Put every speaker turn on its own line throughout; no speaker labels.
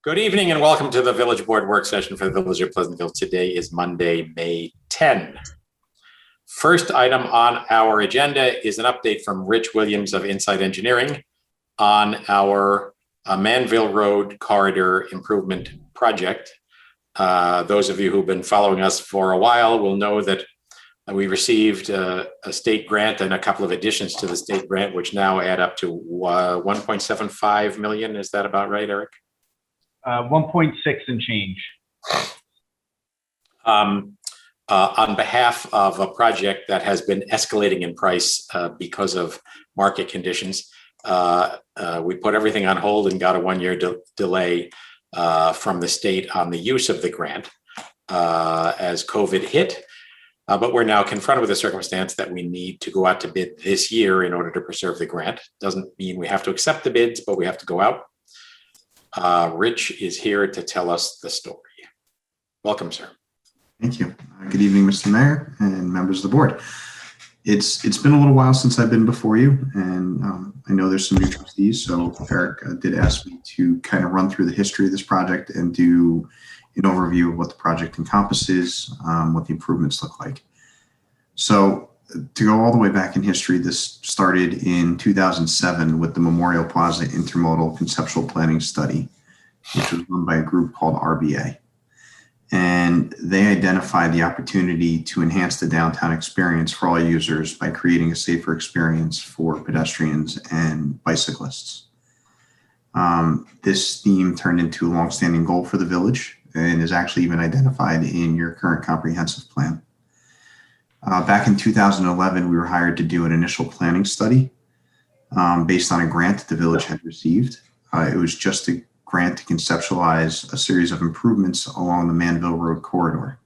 Good evening and welcome to the Village Board work session for the Village of Pleasantville. Today is Monday, May 10. First item on our agenda is an update from Rich Williams of Insite Engineering on our Manville Road corridor improvement project. Those of you who've been following us for a while will know that we received a state grant and a couple of additions to the state grant, which now add up to 1.75 million. Is that about right, Eric?
1.6 and change.
On behalf of a project that has been escalating in price because of market conditions, we put everything on hold and got a one-year delay from the state on the use of the grant as COVID hit. But we're now confronted with a circumstance that we need to go out to bid this year in order to preserve the grant. Doesn't mean we have to accept the bids, but we have to go out. Rich is here to tell us the story. Welcome, sir.
Thank you. Good evening, Mr. Mayor and members of the board. It's been a little while since I've been before you, and I know there's some new trustees, so Eric did ask me to kind of run through the history of this project and do an overview of what the project encompasses, what the improvements look like. So to go all the way back in history, this started in 2007 with the Memorial Plaza Intermodal Conceptual Planning Study, which was run by a group called RBA. And they identified the opportunity to enhance the downtown experience for all users by creating a safer experience for pedestrians and bicyclists. This theme turned into a longstanding goal for the village and is actually even identified in your current comprehensive plan. Back in 2011, we were hired to do an initial planning study based on a grant the village had received. It was just a grant to conceptualize a series of improvements along the Manville Road corridor.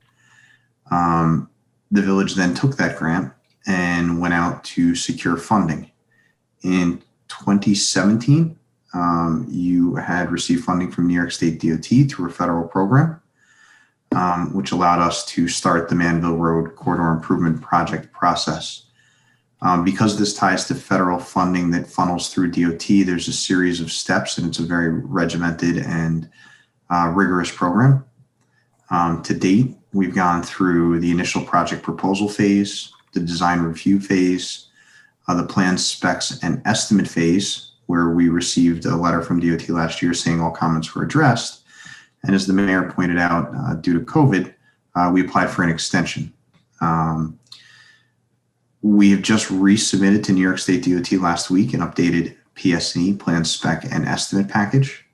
The village then took that grant and went out to secure funding. In 2017, you had received funding from New York State DOT through a federal program, which allowed us to start the Manville Road Corridor Improvement Project process. Because this ties to federal funding that funnels through DOT, there's a series of steps, and it's a very regimented and rigorous program. To date, we've gone through the initial project proposal phase, the design review phase, the plan specs and estimate phase, where we received a letter from DOT last year saying all comments were addressed. And as the mayor pointed out, due to COVID, we applied for an extension. We have just resubmitted to New York State DOT last week an updated PSE, plan spec and estimate package.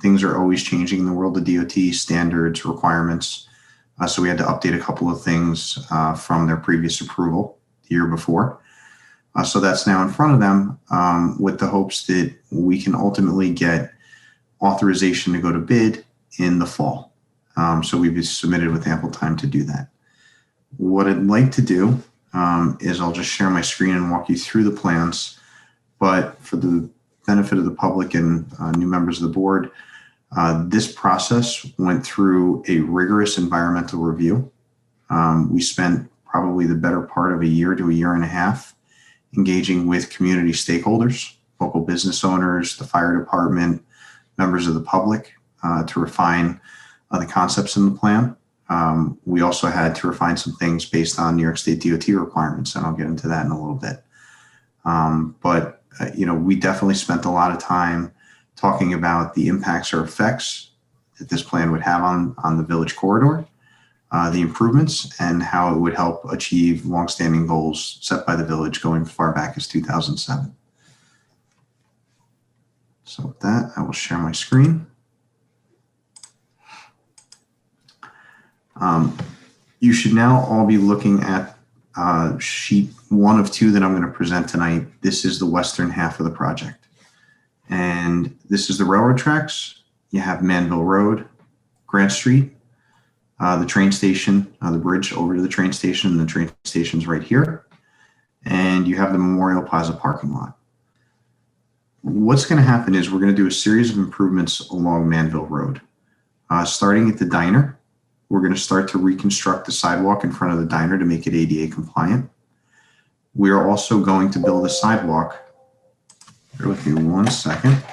Things are always changing in the world of DOT, standards, requirements. So we had to update a couple of things from their previous approval the year before. So that's now in front of them with the hopes that we can ultimately get authorization to go to bid in the fall. So we've submitted with ample time to do that. What I'd like to do is I'll just share my screen and walk you through the plans, but for the benefit of the public and new members of the board, this process went through a rigorous environmental review. We spent probably the better part of a year to a year and a half engaging with community stakeholders, local business owners, the fire department, members of the public, to refine the concepts in the plan. We also had to refine some things based on New York State DOT requirements, and I'll get into that in a little bit. We definitely spent a lot of time talking about the impacts or effects that this plan would have on the village corridor, the improvements, and how it would help achieve longstanding goals set by the village going as far back as 2007. So with that, I will share my screen. You should now all be looking at sheet 1 of 2 that I'm going to present tonight. This is the western half of the project. And this is the railroad tracks. You have Manville Road, Grant Street, the train station, the bridge over to the train station, and the train station's right here. And you have the Memorial Plaza parking lot. What's going to happen is we're going to do a series of improvements along Manville Road. Starting at the diner, we're going to start to reconstruct the sidewalk in front of the diner to make it ADA compliant. We are also going to build a sidewalk. Bear with me one second.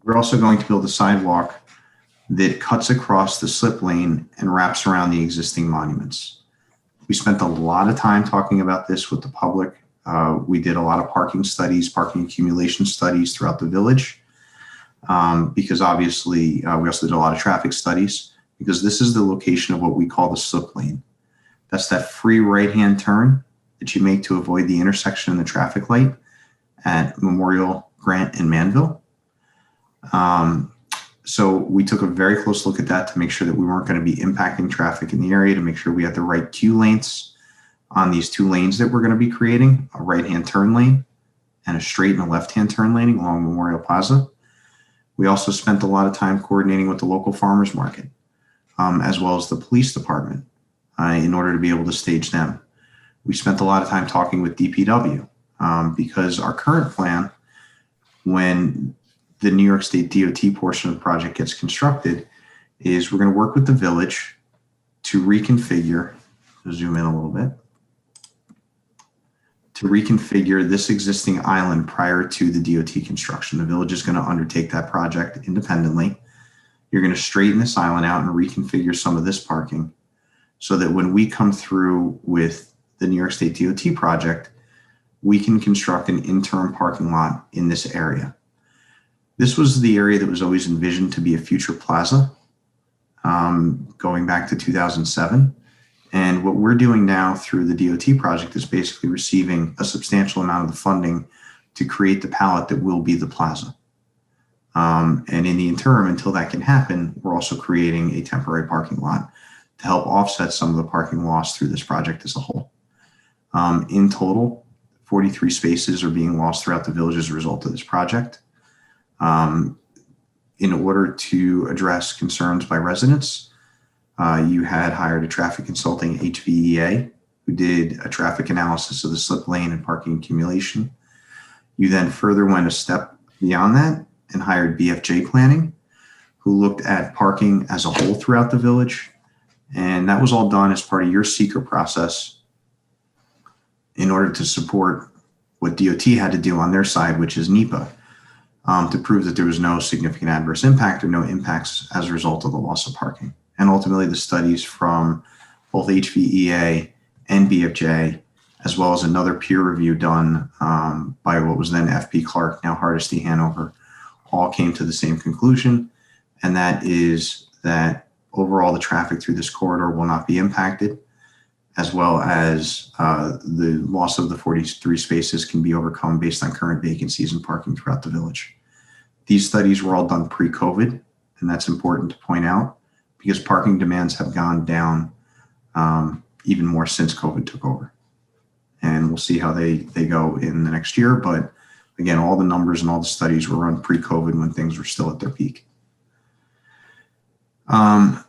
We're also going to build a sidewalk that cuts across the slip lane and wraps around the existing monuments. We spent a lot of time talking about this with the public. We did a lot of parking studies, parking accumulation studies throughout the village, because obviously we also did a lot of traffic studies, because this is the location of what we call the slip lane. That's that free right-hand turn that you make to avoid the intersection and the traffic light at Memorial, Grant, and Manville. So we took a very close look at that to make sure that we weren't going to be impacting traffic in the area, to make sure we had the right queue lengths on these two lanes that we're going to be creating, a right-hand turn lane and a straight and a left-hand turn lane along Memorial Plaza. We also spent a lot of time coordinating with the local farmers market, as well as the police department, in order to be able to stage them. We spent a lot of time talking with DPW, because our current plan, when the New York State DOT portion of the project gets constructed, is we're going to work with the village to reconfigure, zoom in a little bit, to reconfigure this existing island prior to the DOT construction. The village is going to undertake that project independently. You're going to straighten this island out and reconfigure some of this parking so that when we come through with the New York State DOT project, we can construct an interim parking lot in this area. This was the area that was always envisioned to be a future plaza, going back to 2007. And what we're doing now through the DOT project is basically receiving a substantial amount of the funding to create the palette that will be the plaza. And in the interim, until that can happen, we're also creating a temporary parking lot to help offset some of the parking loss through this project as a whole. In total, 43 spaces are being lost throughout the village as a result of this project. In order to address concerns by residents, you had hired a traffic consulting, HVEA, who did a traffic analysis of the slip lane and parking accumulation. You then further went a step beyond that and hired BFJ Planning, who looked at parking as a whole throughout the village. And that was all done as part of your seeker process in order to support what DOT had to do on their side, which is NEPA, to prove that there was no significant adverse impact or no impacts as a result of the loss of parking. And ultimately, the studies from both HVEA and BFJ, as well as another peer review done by what was then FP Clark, now Hardesty Hanover, all came to the same conclusion. And that is that overall, the traffic through this corridor will not be impacted, as well as the loss of the 43 spaces can be overcome based on current vacancies and parking throughout the village. These studies were all done pre-COVID, and that's important to point out because parking demands have gone down even more since COVID took over. And we'll see how they go in the next year. But again, all the numbers and all the studies were run pre-COVID when things were still at their peak.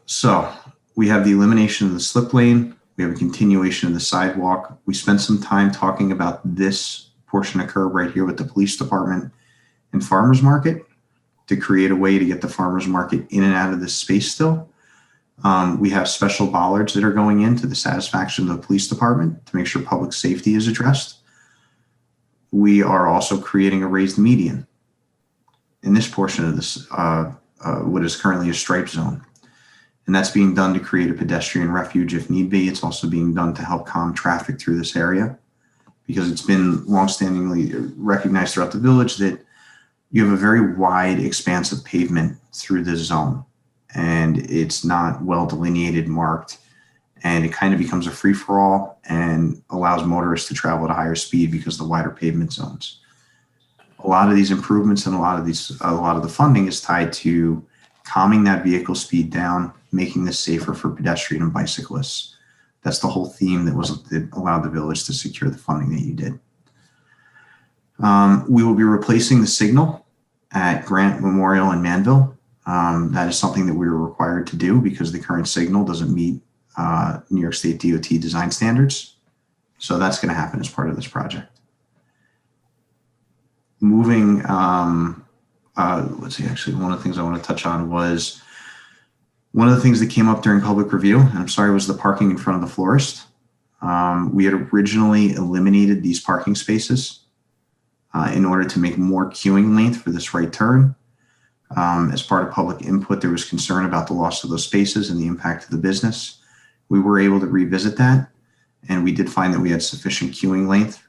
So we have the elimination of the slip lane. We have a continuation of the sidewalk. We spent some time talking about this portion of curb right here with the police department and farmers market to create a way to get the farmers market in and out of this space still. We have special bollards that are going in to the satisfaction of the police department to make sure public safety is addressed. We are also creating a raised median in this portion of this, what is currently a stripe zone. And that's being done to create a pedestrian refuge if need be. It's also being done to help calm traffic through this area because it's been longstandingly recognized throughout the village that you have a very wide expanse of pavement through this zone and it's not well delineated, marked, and it kind of becomes a free-for-all and allows motorists to travel at a higher speed because of the wider pavement zones. A lot of these improvements and a lot of the funding is tied to calming that vehicle speed down, making this safer for pedestrian and bicyclists. That's the whole theme that allowed the village to secure the funding that you did. We will be replacing the signal at Grant, Memorial, and Manville. That is something that we were required to do because the current signal doesn't meet New York State DOT design standards. So that's going to happen as part of this project. Moving, let's see, actually, one of the things I want to touch on was one of the things that came up during public review, and I'm sorry, was the parking in front of the florist. We had originally eliminated these parking spaces in order to make more queuing length for this right turn. As part of public input, there was concern about the loss of those spaces and the impact of the business. We were able to revisit that, and we did find that we had sufficient queuing length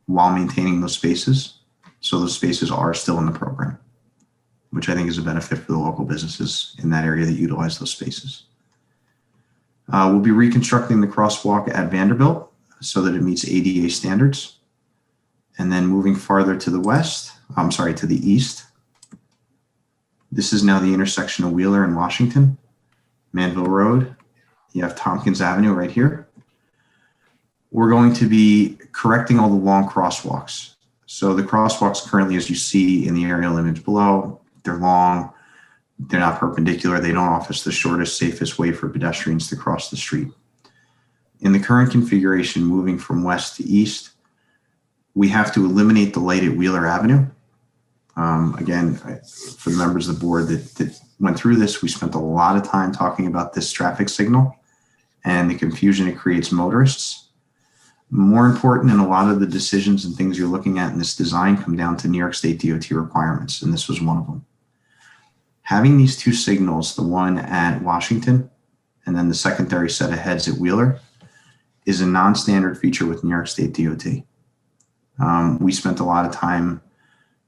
while maintaining those spaces. So those spaces are still in the program, which I think is a benefit for the local businesses in that area that utilize those spaces. We'll be reconstructing the crosswalk at Vanderbilt so that it meets ADA standards. And then moving farther to the to the east. This is now the intersection of Wheeler and Washington, Manville Road. You have Tompkins Avenue right here. We're going to be correcting all the long crosswalks. So the crosswalks currently, as you see in the aerial image below, they're long, they're not perpendicular, they don't offer the shortest, safest way for pedestrians to cross the street. In the current configuration, moving from west to east, we have to eliminate the light at Wheeler Avenue. Again, for the members of the board that went through this, we spent a lot of time talking about this traffic signal and the confusion it creates motorists. More important, and a lot of the decisions and things you're looking at in this design come down to New York State DOT requirements, and this was one of them. Having these two signals, the one at Washington and then the secondary set of heads at Wheeler, is a non-standard feature with New York State DOT. We spent a lot of time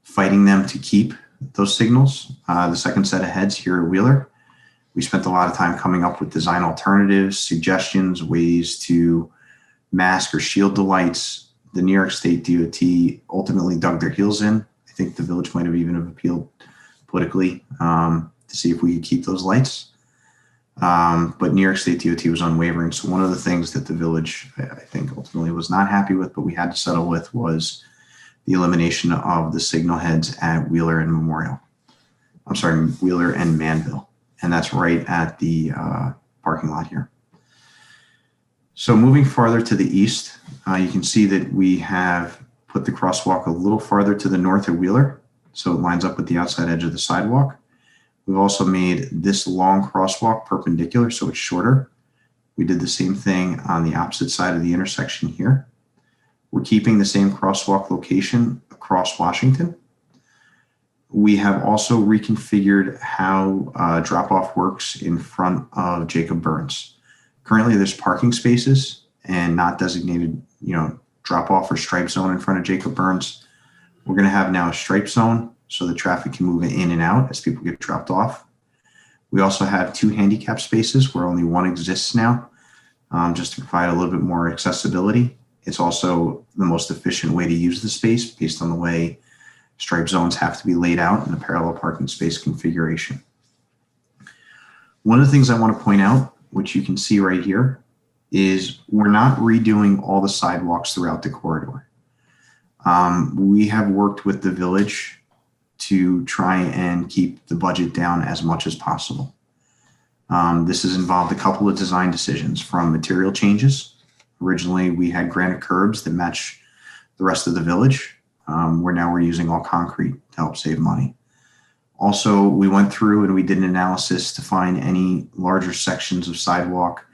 fighting them to keep those signals. The second set of heads here at Wheeler, we spent a lot of time coming up with design alternatives, suggestions, ways to mask or shield the lights. The New York State DOT ultimately dug their heels in. I think the village might have even appealed politically to see if we could keep those lights. But New York State DOT was unwavering. So one of the things that the village, I think, ultimately was not happy with, but we had to settle with, was the elimination of the signal heads at Wheeler and Wheeler and Manville. And that's right at the parking lot here. So moving farther to the east, you can see that we have put the crosswalk a little farther to the north of Wheeler, so it lines up with the outside edge of the sidewalk. We've also made this long crosswalk perpendicular, so it's shorter. We did the same thing on the opposite side of the intersection here. We're keeping the same crosswalk location across Washington. We have also reconfigured how drop-off works in front of Jacob Burns. Currently, there's parking spaces and not designated, drop-off or stripe zone in front of Jacob Burns. We're going to have now a stripe zone so the traffic can move in and out as people get dropped off. We also have 2 handicap spaces where only one exists now, just to provide a little bit more accessibility. It's also the most efficient way to use the space based on the way stripe zones have to be laid out in a parallel parking space configuration. One of the things I want to point out, which you can see right here, is we're not redoing all the sidewalks throughout the corridor. We have worked with the village to try and keep the budget down as much as possible. This has involved a couple of design decisions, from material changes. Originally, we had granite curbs that match the rest of the village, where now we're using all concrete to help save money. Also, we went through and we did an analysis to find any larger sections of sidewalk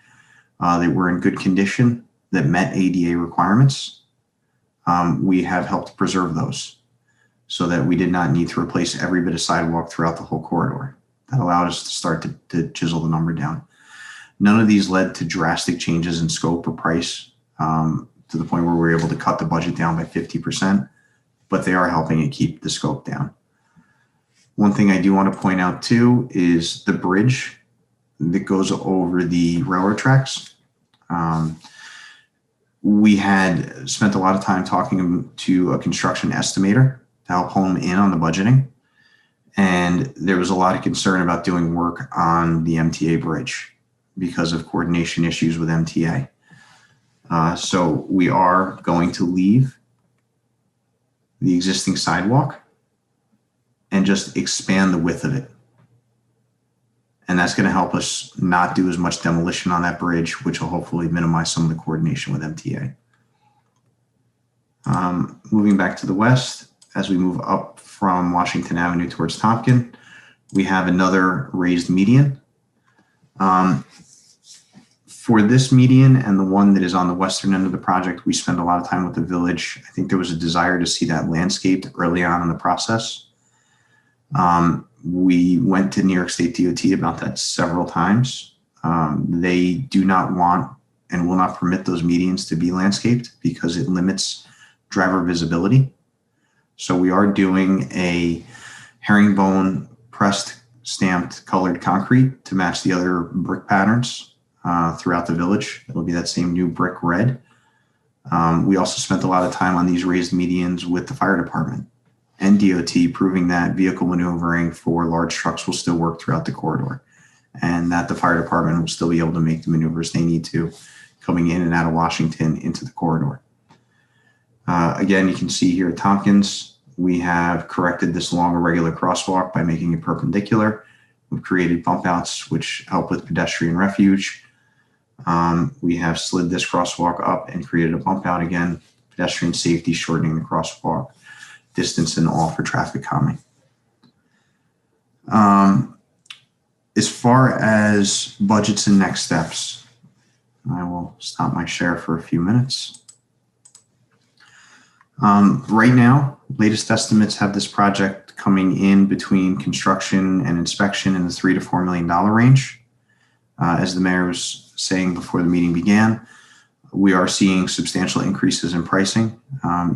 that were in good condition that met ADA requirements. We have helped preserve those so that we did not need to replace every bit of sidewalk throughout the whole corridor. That allowed us to start to chisel the number down. None of these led to drastic changes in scope or price to the point where we were able to cut the budget down by 50%, but they are helping it keep the scope down. One thing I do want to point out too is the bridge that goes over the railroad tracks. We had spent a lot of time talking to a construction estimator to help home in on the budgeting. And there was a lot of concern about doing work on the MTA bridge because of coordination issues with MTA. So we are going to leave the existing sidewalk and just expand the width of it. And that's going to help us not do as much demolition on that bridge, which will hopefully minimize some of the coordination with MTA. Moving back to the west, as we move up from Washington Avenue towards Tompkin, we have another raised median. For this median and the one that is on the western end of the project, we spent a lot of time with the village. I think there was a desire to see that landscaped early on in the process. We went to New York State DOT about that several times. They do not want and will not permit those medians to be landscaped because it limits driver visibility. So we are doing a herringbone pressed stamped colored concrete to match the other brick patterns throughout the village. It'll be that same new brick red. We also spent a lot of time on these raised medians with the fire department and DOT, proving that vehicle maneuvering for large trucks will still work throughout the corridor and that the fire department will still be able to make the maneuvers they need to coming in and out of Washington into the corridor. Again, you can see here at Tompkins, we have corrected this long irregular crosswalk by making it perpendicular. We've created bump outs, which help with pedestrian refuge. We have slid this crosswalk up and created a bump out again, pedestrian safety, shortening the crosswalk distance and all for traffic calming. As far as budgets and next steps, I will stop my share for a few minutes. Right now, latest estimates have this project coming in between construction and inspection in the $3 to $4 million range. As the mayor was saying before the meeting began, we are seeing substantial increases in pricing.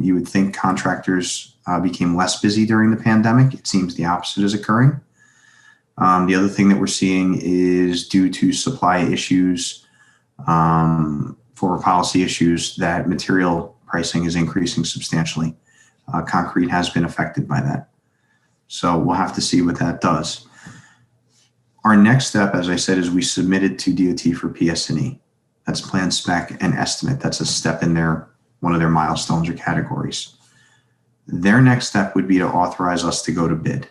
You would think contractors became less busy during the pandemic. It seems the opposite is occurring. The other thing that we're seeing is due to supply issues, for policy issues, that material pricing is increasing substantially. Concrete has been affected by that. So we'll have to see what that does. Our next step, as I said, is we submitted to DOT for PS&E. That's plan, spec, and estimate. That's a step in one of their milestones or categories. Their next step would be to authorize us to go to bid.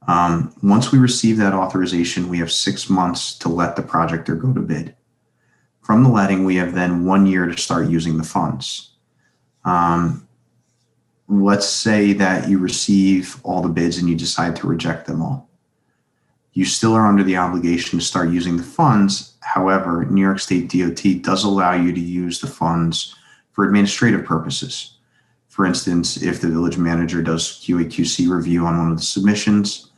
Once we receive that authorization, we have 6 months to let the project or go to bid. From the letting, we have then 1 year to start using the funds. Let's say that you receive all the bids and you decide to reject them all. You still are under the obligation to start using the funds. However, New York State DOT does allow you to use the funds for administrative purposes. For instance, if the village manager does QA/QC review on one of the submissions,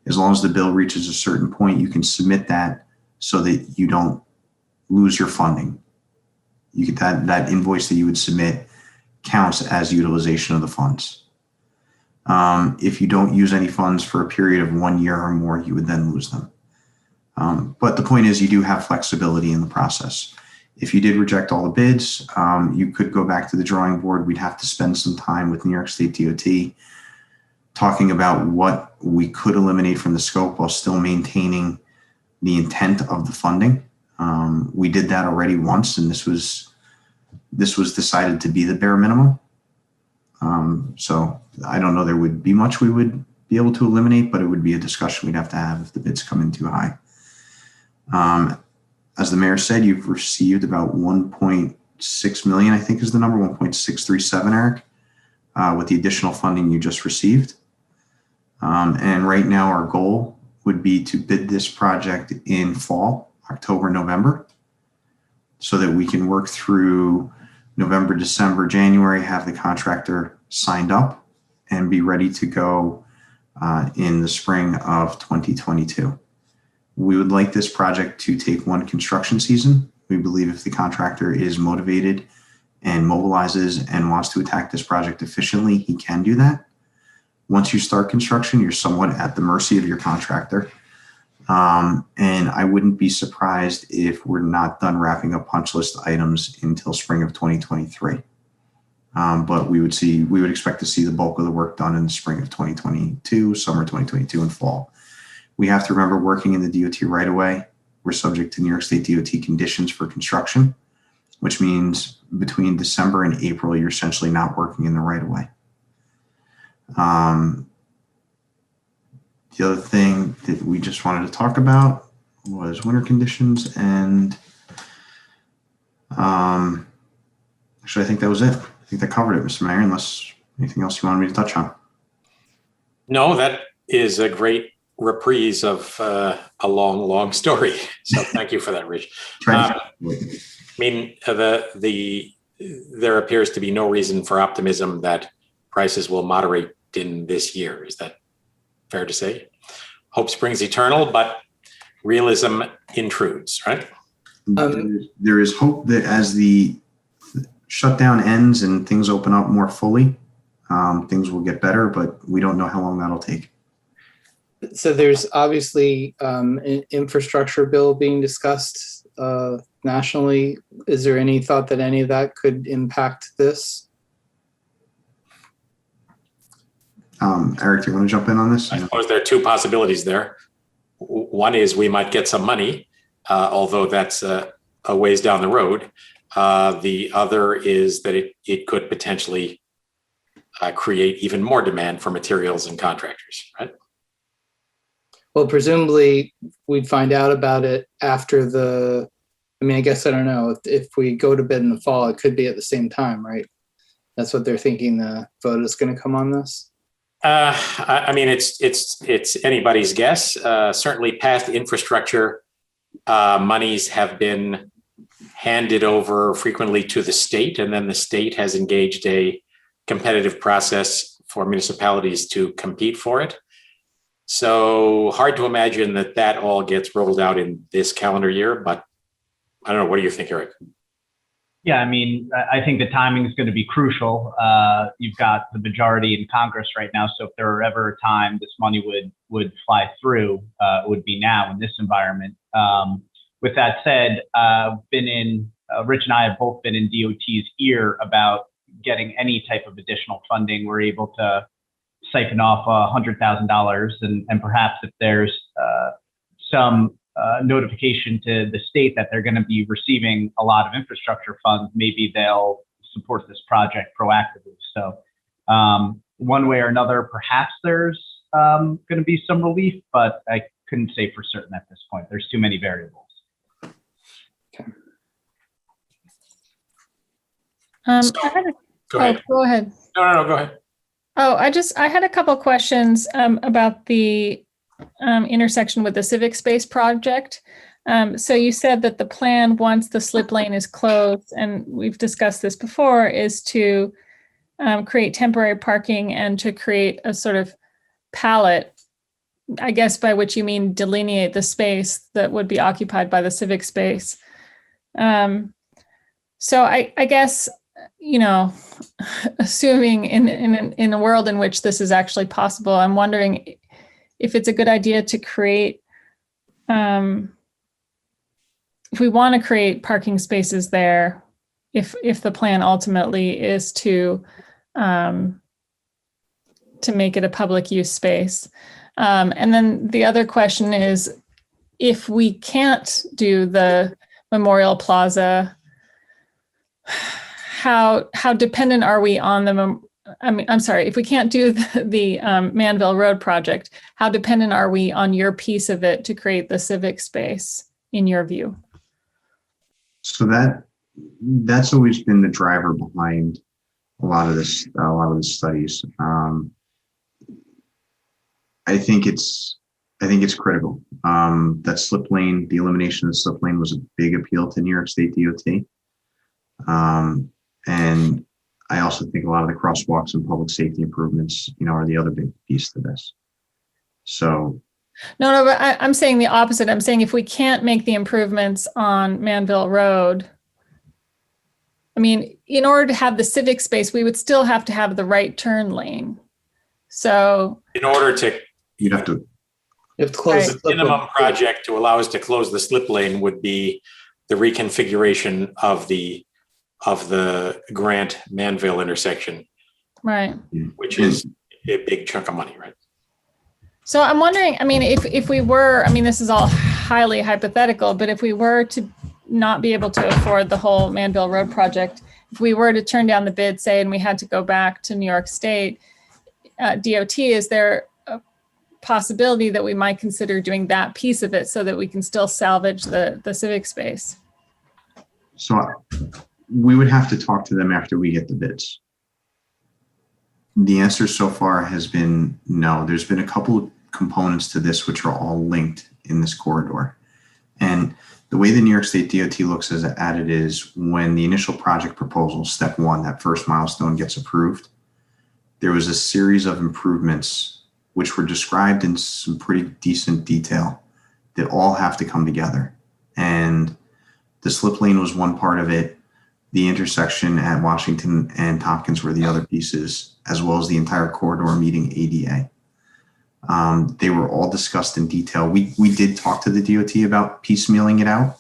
as long as the bill reaches a certain point, you can submit that so that you don't lose your funding. You get that invoice that you would submit counts as utilization of the funds. If you don't use any funds for a period of 1 year or more, you would then lose them. But the point is, you do have flexibility in the process. If you did reject all the bids, you could go back to the drawing board. We'd have to spend some time with New York State DOT talking about what we could eliminate from the scope while still maintaining the intent of the funding. We did that already once, and this was decided to be the bare minimum. So I don't know there would be much we would be able to eliminate, but it would be a discussion we'd have to have if the bids come in too high. As the mayor said, you've received about 1.6 million, I think is the number, 1.637, Eric, with the additional funding you just received. And right now our goal would be to bid this project in fall, October, November, so that we can work through November, December, January, have the contractor signed up and be ready to go in the spring of 2022. We would like this project to take one construction season. We believe if the contractor is motivated and mobilizes and wants to attack this project efficiently, he can do that. Once you start construction, you're somewhat at the mercy of your contractor. And I wouldn't be surprised if we're not done wrapping up punch list items until spring of 2023. But we would expect to see the bulk of the work done in the spring of 2022, summer 2022, and fall. We have to remember, working in the DOT right away, we're subject to New York State DOT conditions for construction, which means between December and April, you're essentially not working in the right of way. The other thing that we just wanted to talk about was winter conditions, and actually, I think that was it. I think that covered it, Mr. Mayor, unless anything else you wanted me to touch on.
No, that is a great reprise of a long story. So thank you for that, Rich. I mean, there appears to be no reason for optimism that prices will moderate in this year. Is that fair to say? hope springs eternal, but realism intrudes, right?
There is hope that as the shutdown ends and things open up more fully, things will get better, but we don't know how long that'll take.
So there's obviously an infrastructure bill being discussed nationally. Is there any thought that any of that could impact this?
Eric, do you want to jump in on this?
I suppose there are two possibilities there. One is we might get some money, although that's a ways down the road. The other is that it could potentially create even more demand for materials and contractors, right?
Well, presumably we'd find out about it after I guess I don't know. If we go to bid in the fall, it could be at the same time, right? That's what they're thinking the vote is going to come on this?
I mean, it's anybody's guess. Certainly past infrastructure monies have been handed over frequently to the state, and then the state has engaged a competitive process for municipalities to compete for it. So hard to imagine that all gets rolled out in this calendar year, but I don't know. What do you think, Eric?
Yeah, I mean, I think the timing is going to be crucial. You've got the majority in Congress right now, so if there were ever a time this money would fly through, it would be now in this environment. With that said, Rich and I have both been in DOT's ear about getting any type of additional funding. We're able to siphon off $100,000, and perhaps if there's some notification to the state that they're going to be receiving a lot of infrastructure funds, maybe they'll support this project proactively. So one way or another, perhaps there's going to be some relief, but I couldn't say for certain at this point. There's too many variables.
Okay.
Go ahead.
Go ahead.
No, go ahead.
Oh, I had a couple questions about the intersection with the civic space project. So you said that the plan, once the slip lane is closed, and we've discussed this before, is to create temporary parking and to create a sort of palette, I guess by which you mean delineate the space that would be occupied by the civic space. So I guess, assuming in a world in which this is actually possible, I'm wondering if it's a good idea to create, if we want to create parking spaces there, if the plan ultimately is to make it a public use space. And then the other question is, if we can't do the Memorial Plaza, how dependent are we on if we can't do the Manville Road project, how dependent are we on your piece of it to create the civic space, in your view?
So that's always been the driver behind a lot of the studies. I think it's critical. That slip lane, the elimination of the slip lane was a big appeal to New York State DOT. And I also think a lot of the crosswalks and public safety improvements, are the other big piece to this. So.
No, but I'm saying the opposite. I'm saying if we can't make the improvements on Manville Road, I mean, in order to have the civic space, we would still have to have the right turn lane. So.
In order to.
You'd have to.
You have to close
The minimum project to allow us to close the slip lane would be the reconfiguration of the Grant Manville intersection,
right,
which is a big chunk of money, right?
So I'm wondering, I mean, if we were, this is all highly hypothetical, but if we were to not be able to afford the whole Manville Road project, if we were to turn down the bid, say, and we had to go back to New York State DOT, is there a possibility that we might consider doing that piece of it so that we can still salvage the civic space?
So we would have to talk to them after we get the bids. The answer so far has been no. There's been a couple of components to this which are all linked in this corridor. And the way the New York State DOT looks at it is when the initial project proposal, step one, that first milestone gets approved, there was a series of improvements which were described in some pretty decent detail, that all have to come together. And the slip lane was one part of it. The intersection at Washington and Tompkins were the other pieces, as well as the entire corridor meeting ADA. They were all discussed in detail. We did talk to the DOT about piecemealing it out.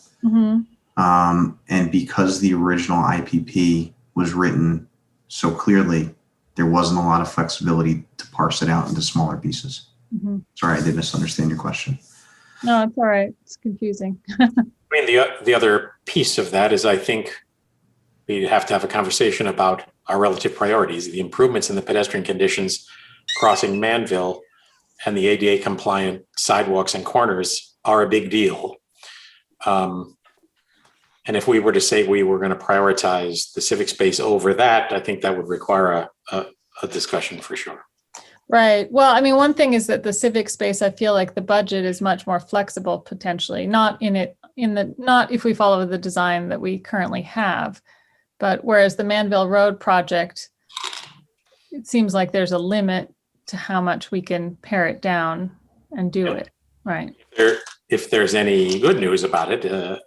And because the original IPP was written so clearly, there wasn't a lot of flexibility to parse it out into smaller pieces. Sorry, I did misunderstand your question.
No, it's all right. It's confusing.
I mean, the other piece of that is I think we have to have a conversation about our relative priorities. The improvements in the pedestrian conditions crossing Manville and the ADA compliant sidewalks and corners are a big deal. And if we were to say we were going to prioritize the civic space over that, I think that would require a discussion for sure.
Right. Well, I mean, one thing is that the civic space, I feel like the budget is much more flexible potentially, not if we follow the design that we currently have, but whereas the Manville Road project, it seems like there's a limit to how much we can pare it down and do it. Right.
If there's any good news about it,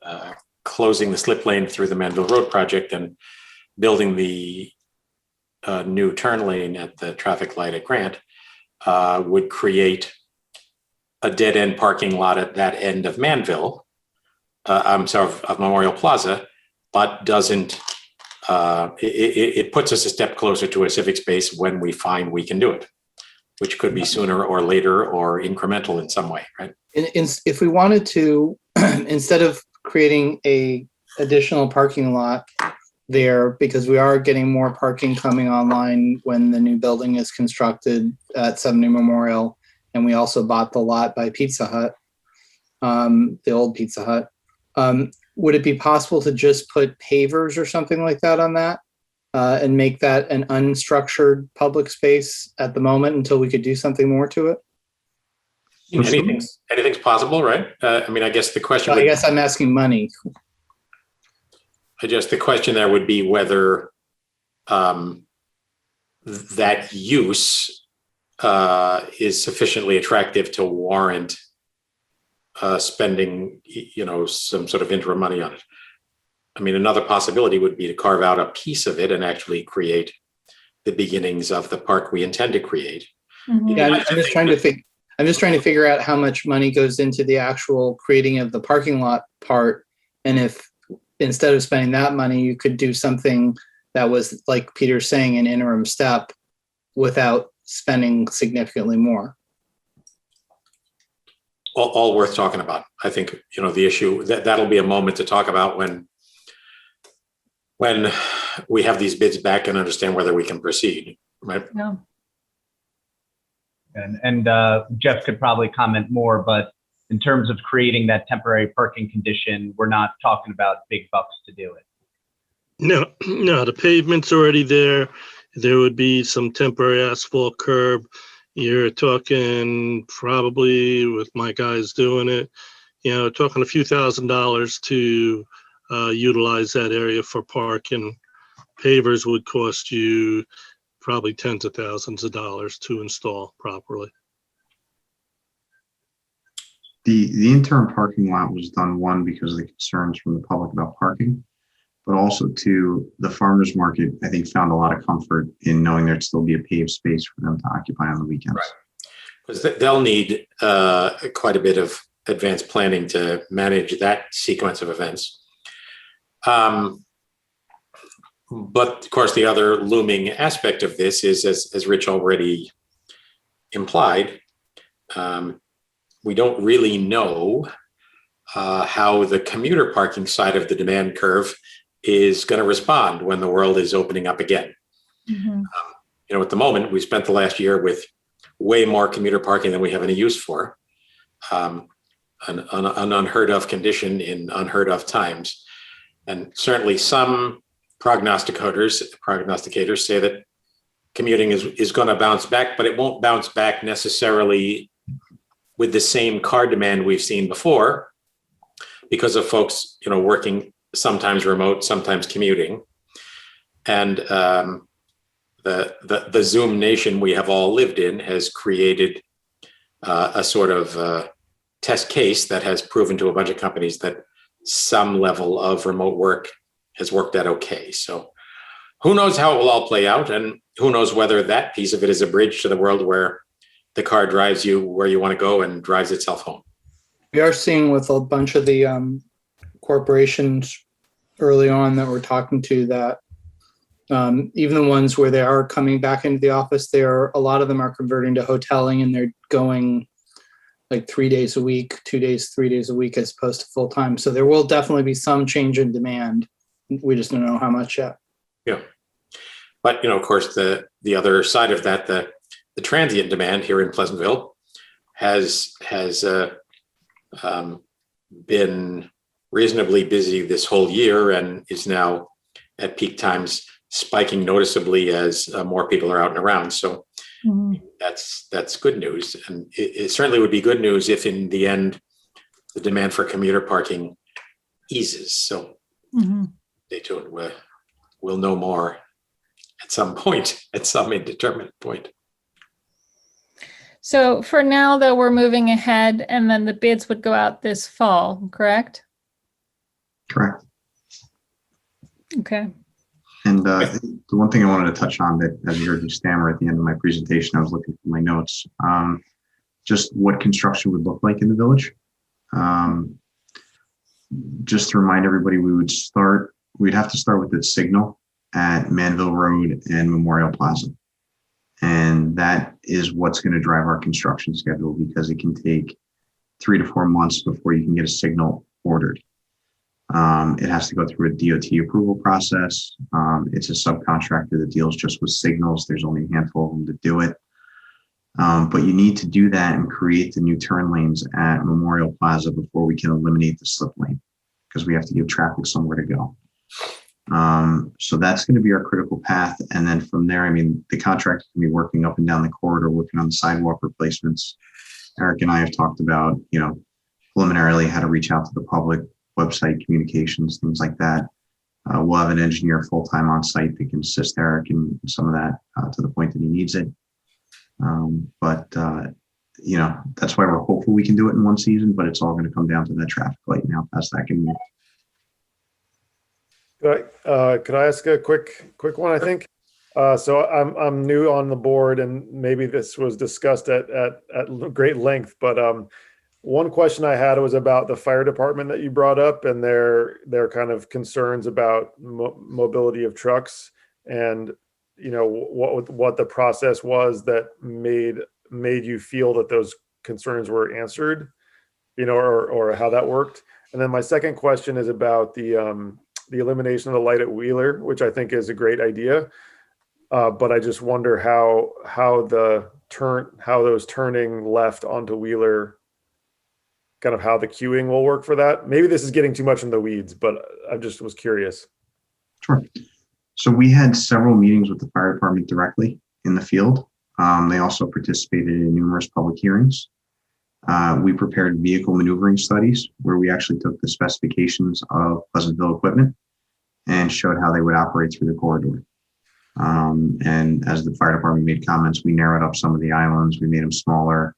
closing the slip lane through the Manville Road project and building the new turn lane at the traffic light at Grant would create a dead end parking lot at that end of Manville, of Memorial Plaza, but doesn't, it puts us a step closer to a civic space when we find we can do it, which could be sooner or later or incremental in some way, right?
If we wanted to, instead of creating a additional parking lot there, because we are getting more parking coming online when the new building is constructed at 70 Memorial, and we also bought the lot by Pizza Hut, the old Pizza Hut. Would it be possible to just put pavers or something like that on that and make that an unstructured public space at the moment until we could do something more to it?
Anything's possible, right? I mean, I guess the question.
I guess I'm asking money.
The question there would be whether that use is sufficiently attractive to warrant spending, some sort of interim money on it. I mean, another possibility would be to carve out a piece of it and actually create the beginnings of the park we intend to create.
Yeah, I'm just trying to figure out how much money goes into the actual creating of the parking lot part, and if instead of spending that money, you could do something that was, like Peter's saying, an interim step without spending significantly more.
All worth talking about. I think, the issue that'll be a moment to talk about when we have these bids back and understand whether we can proceed, right?
Yeah.
And Jeff could probably comment more, but in terms of creating that temporary parking condition, we're not talking about big bucks to do it.
No, the pavement's already there. There would be some temporary asphalt curb. You're talking probably, with my guys doing it, talking a few $1,000s to utilize that area for parking. Pavers would cost you probably tens of thousands of dollars to install properly.
The interim parking lot was done, one, because of the concerns from the public about parking, but also two, the farmers market, I think, found a lot of comfort in knowing there'd still be a paved space for them to occupy on the weekends.
Right. Because they'll need quite a bit of advanced planning to manage that sequence of events. But of course, the other looming aspect of this is, as Rich already implied, we don't really know how the commuter parking side of the demand curve is going to respond when the world is opening up again. At the moment, we spent the last year with way more commuter parking than we have any use for, an unheard of condition in unheard of times. And certainly some prognosticators say that commuting is going to bounce back, but it won't bounce back necessarily with the same car demand we've seen before, because of folks, working sometimes remote, sometimes commuting. And the Zoom nation we have all lived in has created a sort of test case that has proven to a bunch of companies that some level of remote work has worked out okay. So who knows how it will all play out, and who knows whether that piece of it is a bridge to the world where the car drives you where you want to go and drives itself home.
We are seeing with a bunch of the corporations early on that we're talking to that even the ones where they are coming back into the office, a lot of them are converting to hoteling, and they're going like 3 days a week, 2 days, 3 days a week, as opposed to full time. So there will definitely be some change in demand. We just don't know how much yet.
Yeah. But, of course, the other side of that, the transient demand here in Pleasantville has been reasonably busy this whole year and is now at peak times spiking noticeably as more people are out and around. So that's good news. And it certainly would be good news if in the end, the demand for commuter parking eases. So stay tuned. We'll know more at some point, at some indeterminate point.
So for now, though, we're moving ahead, and then the bids would go out this fall, correct?
Correct.
Okay.
And the one thing I wanted to touch on that, as you heard me stammer at the end of my presentation, I was looking for my notes, just what construction would look like in the village. Just to remind everybody, we'd have to start with the signal at Manville Road and Memorial Plaza. And that is what's going to drive our construction schedule, because it can take 3 to 4 months before you can get a signal ordered. It has to go through a DOT approval process. It's a subcontractor that deals just with signals. There's only a handful of them to do it. But you need to do that and create the new turn lanes at Memorial Plaza before we can eliminate the slip lane, because we have to give traffic somewhere to go. So that's going to be our critical path. And then from there, the contractor can be working up and down the corridor, working on the sidewalk replacements. Eric and I have talked about, preliminarily how to reach out to the public, website communications, things like that. We'll have an engineer full-time on site that can assist Eric in some of that to the point that he needs it. But that's why we're hopeful we can do it in one season, but it's all going to come down to that traffic light and how fast that can move.
Could I ask a quick one? I think so. I'm new on the board, and maybe this was discussed at great length. But one question I had was about the fire department that you brought up, and their kind of concerns about mobility of trucks, and what the process was that made you feel that those concerns were answered, or how that worked. And then my second question is about the elimination of the light at Wheeler, which I think is a great idea. But I just wonder how those turning left onto Wheeler, kind of how the queuing will work for that. Maybe this is getting too much in the weeds, but I just was curious.
Sure. So we had several meetings with the fire department directly in the field. They also participated in numerous public hearings. We prepared vehicle maneuvering studies where we actually took the specifications of Pleasantville equipment and showed how they would operate through the corridor. And as the fire department made comments, we narrowed up some of the islands, we made them smaller,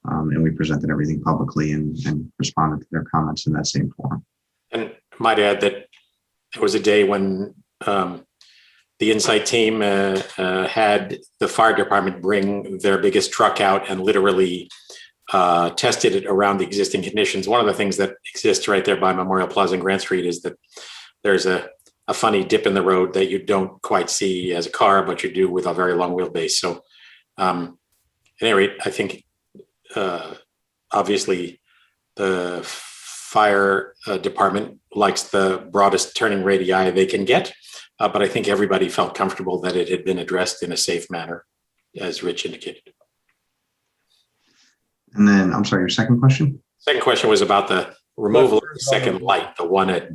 and we presented everything publicly and responded to their comments in that same forum.
And I might add that there was a day when the Insite team had the fire department bring their biggest truck out and literally tested it around the existing conditions. One of the things that exists right there by Memorial Plaza and Grant Street is that there's a funny dip in the road that you don't quite see as a car, but you do with a very long wheelbase. So at any rate, I think obviously the fire department likes the broadest turning radii they can get, but I think everybody felt comfortable that it had been addressed in a safe manner, as Rich indicated.
And then, I'm sorry, your second question?
Second question was about the removal of the second light, the one at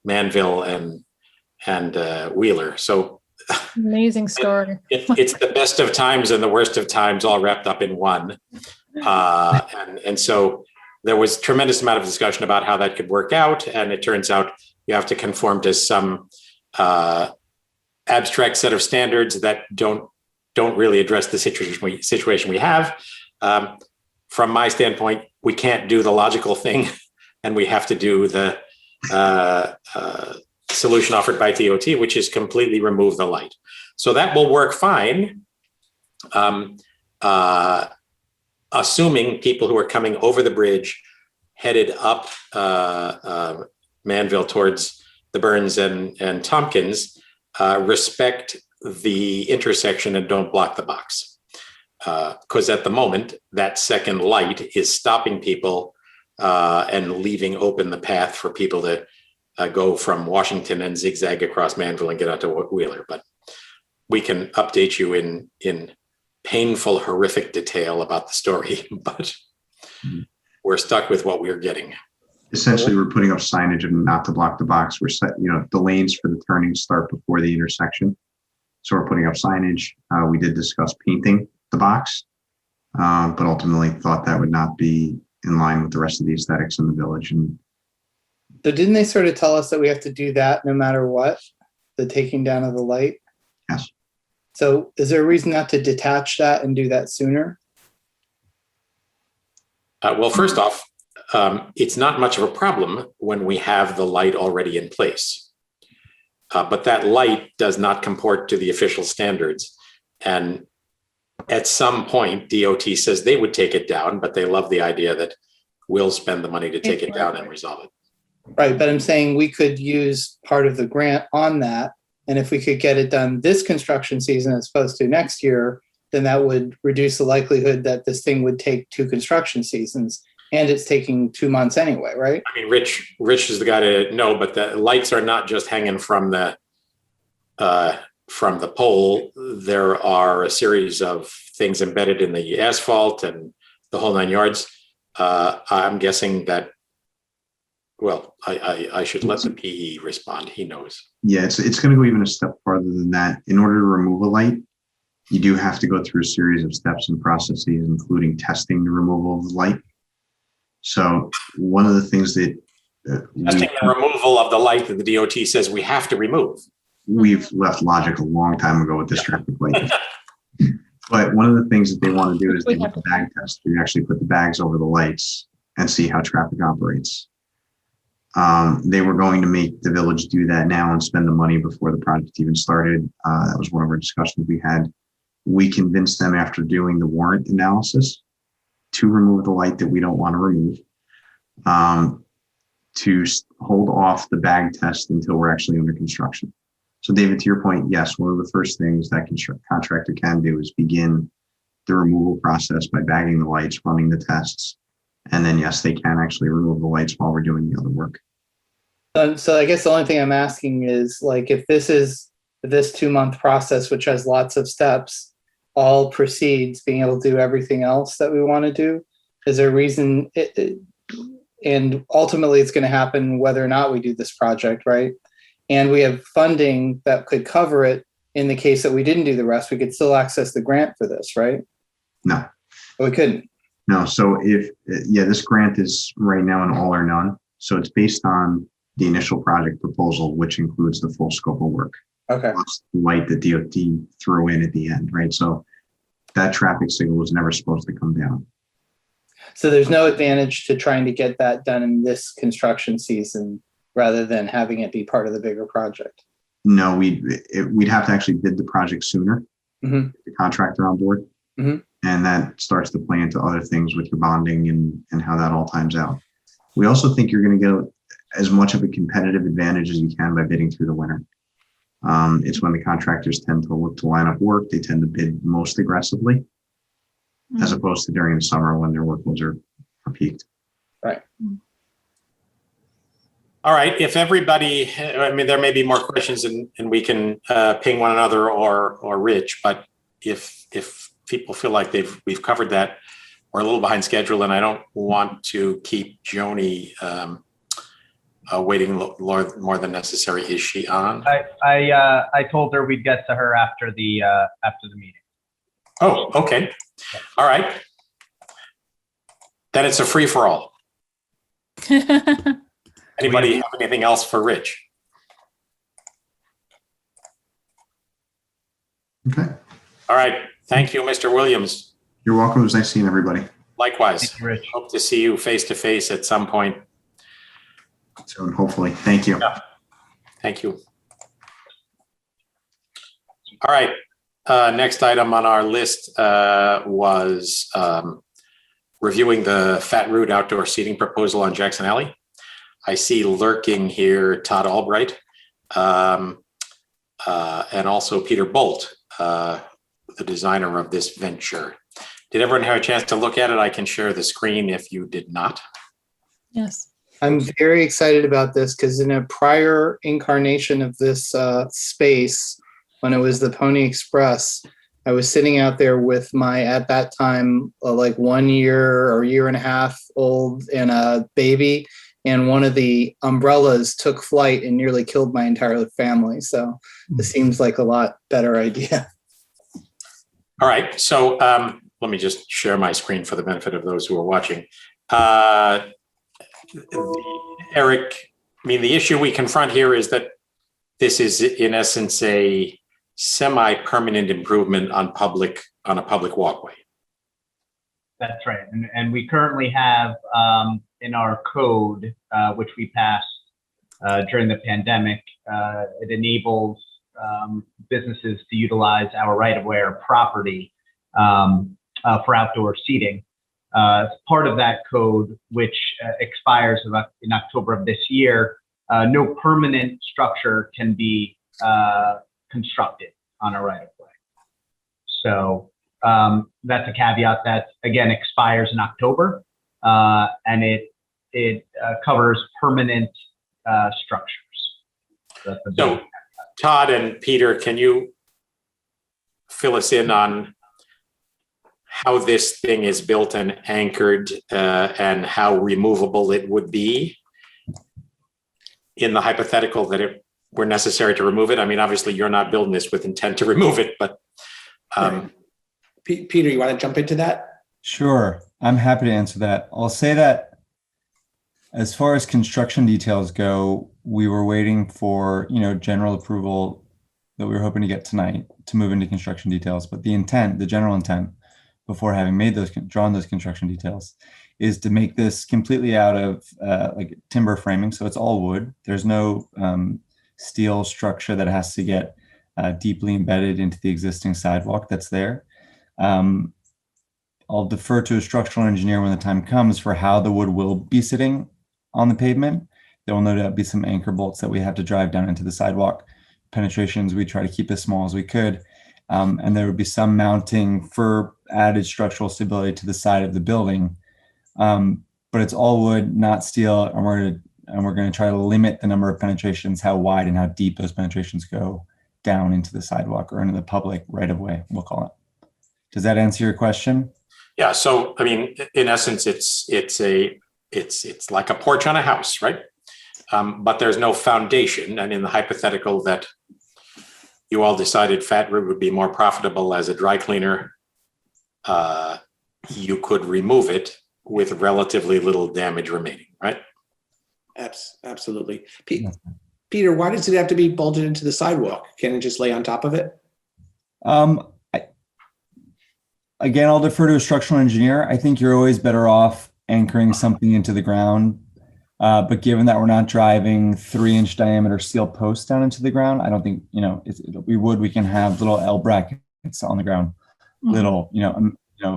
Manville and Wheeler. So
Amazing story.
It's the best of times and the worst of times all wrapped up in one. And so there was a tremendous amount of discussion about how that could work out. And it turns out you have to conform to some abstract set of standards that don't really address the situation we have. from my standpoint, we can't do the logical thing, and we have to do the solution offered by DOT, which is completely remove the light. So that will work fine, assuming people who are coming over the bridge headed up Manville towards the Burns and Tompkins respect the intersection and don't block the box. Because at the moment, that second light is stopping people and leaving open the path for people to go from Washington and zigzag across Manville and get out to Wheeler. But we can update you in painful, horrific detail about the story, but we're stuck with what we're getting.
Essentially, we're putting up signage and not to block the box. We're set, the lanes for the turning start before the intersection. So we're putting up signage. We did discuss painting the box, but ultimately thought that would not be in line with the rest of the aesthetics in the village. And
So didn't they sort of tell us that we have to do that no matter what, the taking down of the light?
yes,
So is there a reason not to detach that and do that sooner?
Well, first off, it's not much of a problem when we have the light already in place. But that light does not comport to the official standards. And at some point, DOT says they would take it down, but they love the idea that we'll spend the money to take it down and resolve it.
Right, but I'm saying we could use part of the grant on that. And if we could get it done this construction season as opposed to next year, then that would reduce the likelihood that this thing would take 2 construction seasons. And it's taking 2 months anyway, right?
I mean, Rich is the guy to know, but the lights are not just hanging from the pole. There are a series of things embedded in the asphalt and the whole 9 yards. I'm guessing that, well, I should let the PE respond. He knows.
yeah, it's going to go even a step farther than that. In order to remove a light, you do have to go through a series of steps and processes, including testing the removal of the light. So one of the things that
Testing the removal of the light that the DOT says we have to remove.
we've left logic a long time ago with this traffic light. But one of the things that they want to do is they want the bag test. You actually put the bags over the lights and see how traffic operates. They were going to make the village do that now and spend the money before the project even started. That was one of our discussions we had. We convinced them after doing the warrant analysis to remove the light that we don't want to remove, to hold off the bag test until we're actually under construction. So David, to your point, yes, one of the first things that contractor can do is begin the removal process by bagging the lights, running the tests. And then, yes, they can actually remove the lights while we're doing the other work.
So I guess the only thing I'm asking is, like, if this 2-month process, which has lots of steps, all precedes being able to do everything else that we want to do, is there a reason and ultimately it's going to happen whether or not we do this project, right? And we have funding that could cover it in the case that we didn't do the rest. We could still access the grant for this, right?
No.
We couldn't.
No. So this grant is right now an all or none. So it's based on the initial project proposal, which includes the full scope of work.
Okay.
Plus the light that DOT threw in at the end, right? So that traffic signal was never supposed to come down.
So there's no advantage to trying to get that done in this construction season rather than having it be part of the bigger project.
No, we'd have to actually bid the project sooner,
Mm-hmm.
the contractor on board.
Mm-hmm.
And that starts to play into other things with your bonding and how that all times out. We also think you're going to get as much of a competitive advantage as you can by bidding through the winter. It's when the contractors tend to look to line up work. They tend to bid most aggressively, as opposed to during the summer when their workloads are peaked.
Right.
All right. If everybody, I mean, there may be more questions and we can ping one another or Rich, but if people feel like we've covered that, we're a little behind schedule, and I don't want to keep Joni waiting more than necessary. Is she on?
I told her we'd get to her after the meeting.
Oh, okay. All right. Then it's a free for all. Anybody have anything else for Rich?
Okay.
All right. Thank you, Mr. Williams.
You're welcome. It was nice seeing everybody.
Likewise.
Thank you, Rich.
Hope to see you face to face at some point.
Soon, hopefully. Thank you.
Yeah. Thank you. All right. Next item on our list was reviewing the Fatt Root outdoor seating proposal on Jackson Alley. I see lurking here Todd Albright and also Peter Bolt, the designer of this venture. Did everyone have a chance to look at it? I can share the screen if you did not.
Yes.
I'm very excited about this because in a prior incarnation of this space, when it was the Pony Express, I was sitting out there with my, at that time, like 1 year or year and a half old and a baby. And one of the umbrellas took flight and nearly killed my entire family. So this seems like a lot better idea.
All right. So let me just share my screen for the benefit of those who are watching. Eric, I mean, the issue we confront here is that this is in essence a semi-permanent improvement on a public walkway.
That's right. And we currently have in our code, which we passed during the pandemic, it enables businesses to utilize our right-of-way or property for outdoor seating. As part of that code, which expires in October of this year, no permanent structure can be constructed on a right-of-way. So that's a caveat that, again, expires in October, and it covers permanent structures.
So, Todd and Peter, can you fill us in on how this thing is built and anchored and how removable it would be in the hypothetical that it were necessary to remove it? I mean, obviously, you're not building this with intent to remove it, but
Peter, you want to jump into that?
Sure, I'm happy to answer that. I'll say that as far as construction details go, we were waiting for, general approval that we were hoping to get tonight to move into construction details. But the intent, the general intent, before having drawn those construction details, is to make this completely out of like timber framing. So it's all wood. There's no steel structure that has to get deeply embedded into the existing sidewalk that's there. I'll defer to a structural engineer when the time comes for how the wood will be sitting on the pavement. There will no doubt be some anchor bolts that we have to drive down into the sidewalk. Penetrations, we try to keep as small as we could. And there would be some mounting for added structural stability to the side of the building. But it's all wood, not steel. And we're going to try to limit the number of penetrations, how wide and how deep those penetrations go down into the sidewalk or into the public right of way, we'll call it. Does that answer your question?
yeah. So I mean, in essence, it's like a porch on a house, right? But there's no foundation. And in the hypothetical that you all decided Fatt Root would be more profitable as a dry cleaner, you could remove it with relatively little damage remaining, right?
Absolutely. Peter, why does it have to be bolted into the sidewalk? Can it just lay on top of it?
Again, I'll defer to a structural engineer. I think you're always better off anchoring something into the ground. But given that we're not driving 3-inch diameter steel posts down into the ground, I don't think, we can have little L brackets on the ground, little,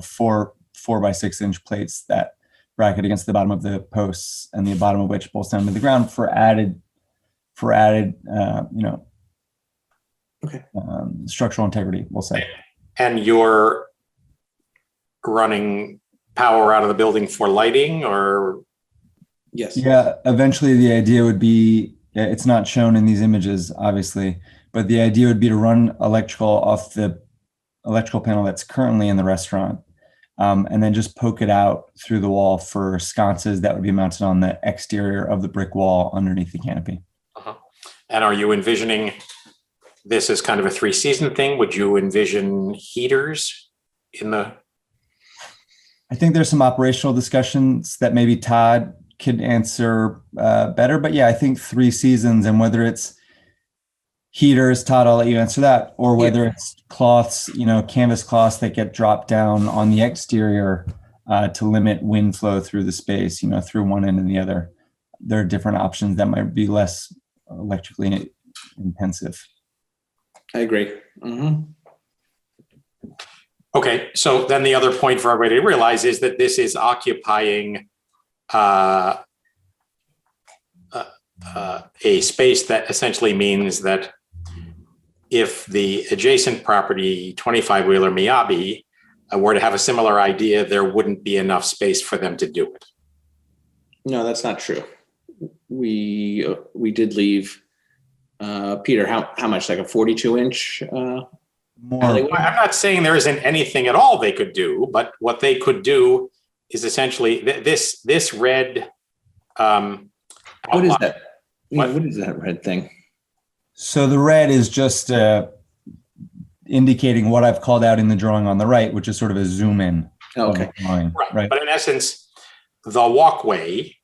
4 by 6 inch plates that bracket against the bottom of the posts and the bottom of which bolts down to the ground for added, structural integrity, we'll say.
And you're running power out of the building for lighting, or?
Yes.
Yeah, eventually the idea would be, it's not shown in these images, obviously, but the idea would be to run electrical off the electrical panel that's currently in the restaurant, and then just poke it out through the wall for sconces that would be mounted on the exterior of the brick wall underneath the canopy.
Uh-huh. And are you envisioning this as kind of a 3-season thing? Would you envision heaters in the?
I think there's some operational discussions that maybe Todd could answer better, but yeah, I think 3 seasons, and whether it's heaters, Todd, I'll let you answer that, or whether it's cloths, canvas cloths that get dropped down on the exterior to limit wind flow through the space, through one end and the other. There are different options that might be less electrically intensive.
I agree. Mhm.
Okay, so then the other point for everybody to realize is that this is occupying a space that essentially means that if the adjacent property, 25-wheeler Miyabi, were to have a similar idea, there wouldn't be enough space for them to do it.
No, that's not true. We did leave, Peter, how much, like a 42-inch?
More,
alleyway?
I'm not saying there isn't anything at all they could do, but what they could do is essentially this red.
What is that?
What?
What is that red thing?
so the red is just indicating what I've called out in the drawing on the right, which is sort of a zoom in.
Oh,
of
okay.
the drawing, right?
But in essence, the walkway,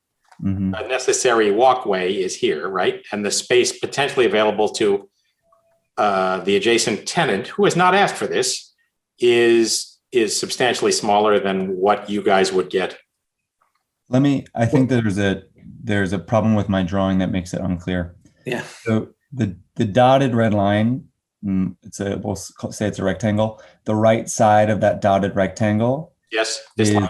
Mhm.
a necessary walkway, is here, right? And the space potentially available to the adjacent tenant, who has not asked for this, is substantially smaller than what you guys would get.
I think there's a problem with my drawing that makes it unclear.
Yeah.
So the dotted red line, we'll say it's a rectangle. The right side of that dotted rectangle
Yes, this line.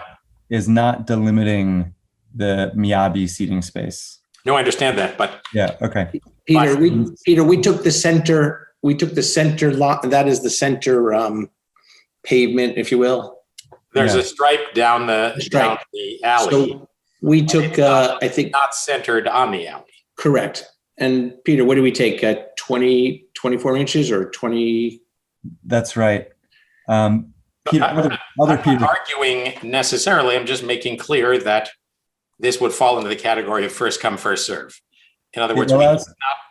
is not delimiting the Miyabi seating space.
No, I understand that, but
Yeah. Okay.
Peter, we took the center lot, that is the center pavement, if you will.
there's
Yeah.
a stripe down the alley.
So we took, I think,
Not centered on the alley.
correct. And Peter, what do we take, 24 inches or 20?
That's right. Peter,
I'm
other
not
Peter.
arguing necessarily. I'm just making clear that this would fall into the category of first come, first serve. In other words,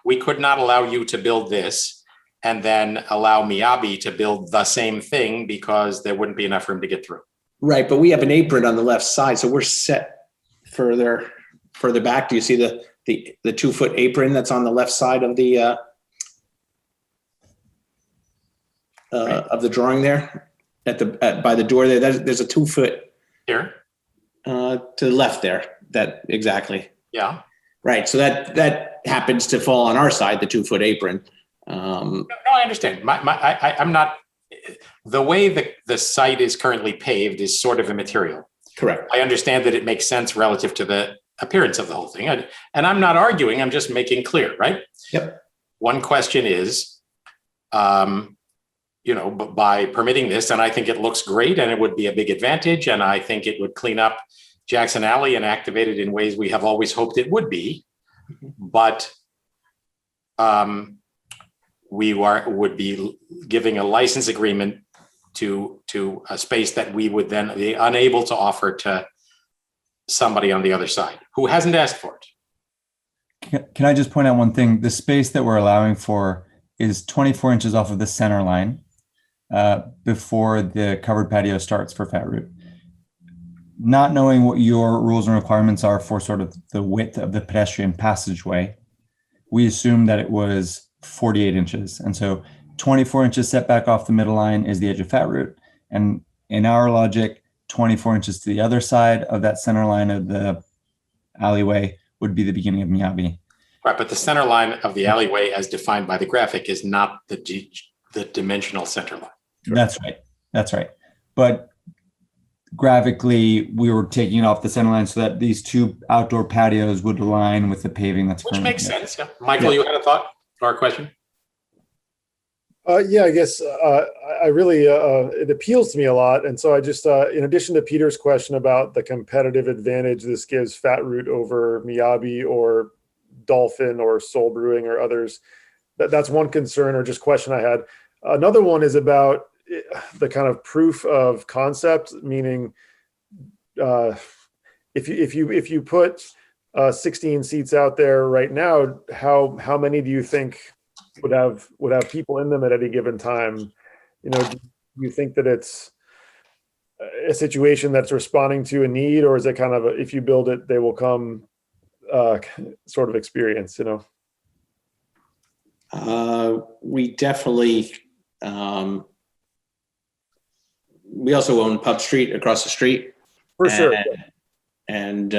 we could not allow you to build this and then allow Miyabi to build the same thing because there wouldn't be enough room to get through.
Right, but we have an apron on the left side, so we're set further back. Do you see the 2-foot apron that's on the left side of the drawing there by the door there? There's a 2-foot
Here?
to the left there. That exactly.
Yeah.
Right, so that happens to fall on our side, the 2-foot apron.
No, I understand. I'm not, the way the site is currently paved is sort of immaterial.
Correct.
I understand that it makes sense relative to the appearance of the whole thing. And I'm not arguing, I'm just making clear, right?
Yep.
One question is, by permitting this, and I think it looks great and it would be a big advantage, and I think it would clean up Jackson Alley and activate it in ways we have always hoped it would be. But we would be giving a license agreement to a space that we would then be unable to offer to somebody on the other side who hasn't asked for it.
Can I just point out one thing? The space that we're allowing for is 24 inches off of the center line before the covered patio starts for Fatt Root. Not knowing what your rules and requirements are for sort of the width of the pedestrian passageway, we assumed that it was 48 inches. And so 24 inches setback off the middle line is the edge of Fatt Root. And in our logic, 24 inches to the other side of that center line of the alleyway would be the beginning of Miyabi.
Right, but the center line of the alleyway as defined by the graphic is not the dimensional center line.
That's right. But graphically, we were taking it off the center line so that these two outdoor patios would align with the paving that's
Which
currently
makes
there.
sense. Yeah. Michael, you had a thought or a question?
Yeah, I guess I really, it appeals to me a lot. And so I just, in addition to Peter's question about the competitive advantage this gives Fatt Root over Miyabi or Dolphin or Soul Brewing or others, that's one concern or just question I had. Another one is about the kind of proof of concept, meaning if you put 16 seats out there right now, how many do you think would have people in them at any given time? Do you think that it's a situation that's responding to a need, or is it kind of if you build it, they will come sort of experience?
We definitely. We also own Pub Street across the street,
For sure.
And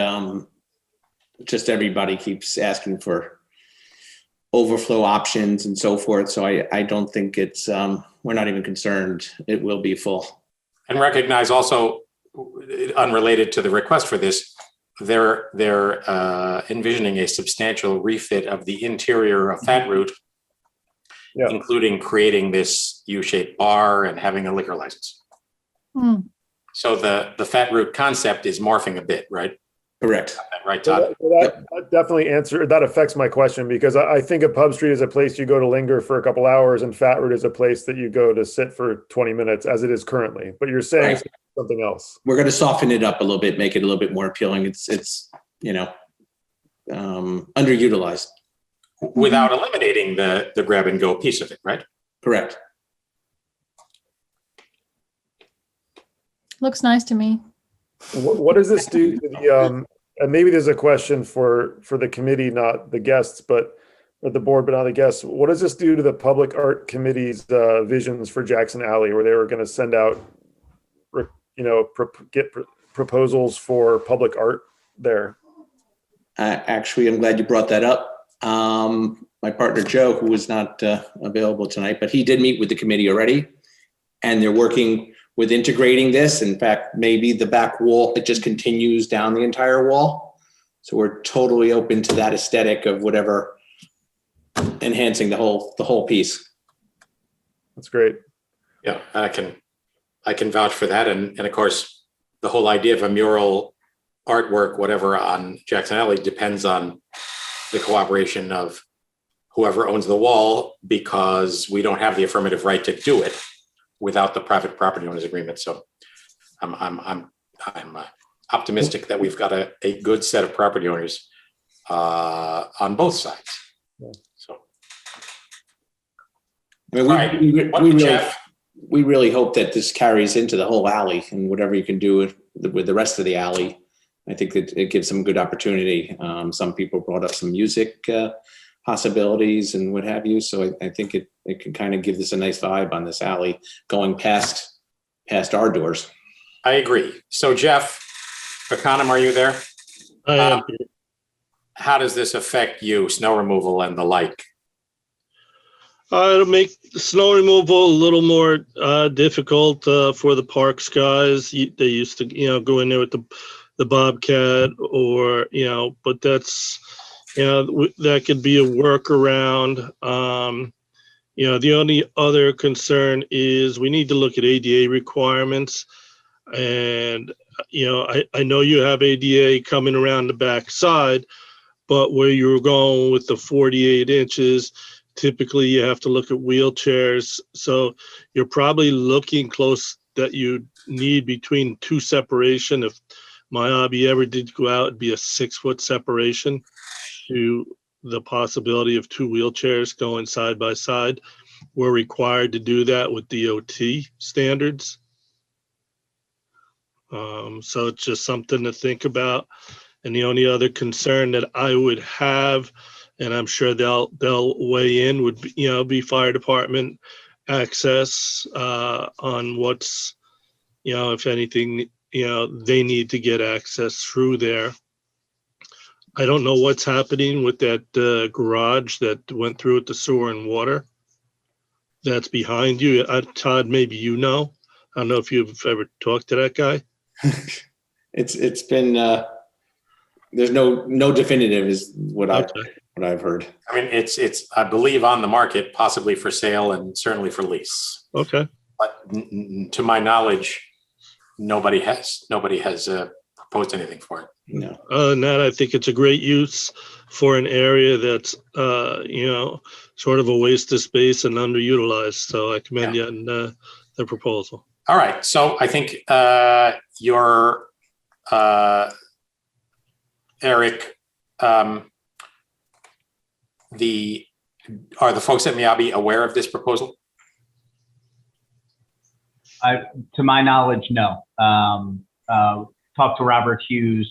just everybody keeps asking for overflow options and so forth. So I don't think it's, we're not even concerned. It will be full.
And recognize also, unrelated to the request for this, they're envisioning a substantial refit of the interior of Fatt Route,
Yeah.
including creating this U-shaped bar and having a liquor license.
Hmm.
So the Fatt Route concept is morphing a bit, right?
Correct.
Right,
So
Todd?
that definitely that affects my question, because I think of Pub Street as a place you go to linger for a couple hours, and Fatt Route is a place that you go to sit for 20 minutes as it is currently. But you're saying
Right.
something else.
We're going to soften it up a little bit, make it a little bit more appealing. It's underutilized.
Without eliminating the grab and go piece of it, right?
Correct.
Looks nice to me.
What does this do to the, and maybe there's a question for the committee, not the guests, or the board, but not the guests. What does this do to the Public Art Committee's visions for Jackson Alley, where they were going to send out, proposals for public art there?
Actually, I'm glad you brought that up. My partner, Joe, who was not available tonight, but he did meet with the committee already, and they're working with integrating this. In fact, maybe the back wall, it just continues down the entire wall. So we're totally open to that aesthetic of whatever, enhancing the whole piece.
That's great.
Yeah, I can vouch for that. And of course, the whole idea of a mural artwork, whatever, on Jackson Alley depends on the cooperation of whoever owns the wall, because we don't have the affirmative right to do it without the private property owners agreement. So I'm optimistic that we've got a good set of property owners on both sides.
Yeah.
So,
I mean,
all right. Jeff,
we really hope that this carries into the whole alley, and whatever you can do with the rest of the alley. I think that it gives some good opportunity. Some people brought up some music possibilities and what have you. So I think it can kind of give this a nice vibe on this alley going past our doors.
I agree. So Jeff, Econom, are you there?
I am.
How does this affect you, snow removal and the like?
It'll make snow removal a little more difficult for the parks guys. They used to, go in there with the Bobcat, or but that's that could be a workaround. The only other concern is we need to look at ADA requirements, and I know you have ADA coming around the back side, but where you're going with the 48 inches, typically you have to look at wheelchairs. So you're probably looking close that you need between two separation. If my hobby ever did go out, it'd be a 6-foot separation to the possibility of two wheelchairs going side by side. We're required to do that with DOT standards. So it's just something to think about. And the only other concern that I would have, and I'm sure they'll weigh in, would be fire department access on what's, if anything, they need to get access through there. I don't know what's happening with that garage that went through with the sewer and water that's behind you. Todd, maybe I don't know if you've ever talked to that guy.
It's been there's no definitive is what
Okay.
I've heard.
I mean, it's I believe on the market, possibly for sale and certainly for lease.
Okay.
But to my knowledge, nobody has proposed anything for it.
No.
Other than that, I think it's a great use for an area that's, sort of a waste of space and underutilized. So I commend you on the proposal.
All right. So I think your Eric, are the folks at Miyabi aware of this proposal?
To my knowledge, no. Talked to Robert Hughes,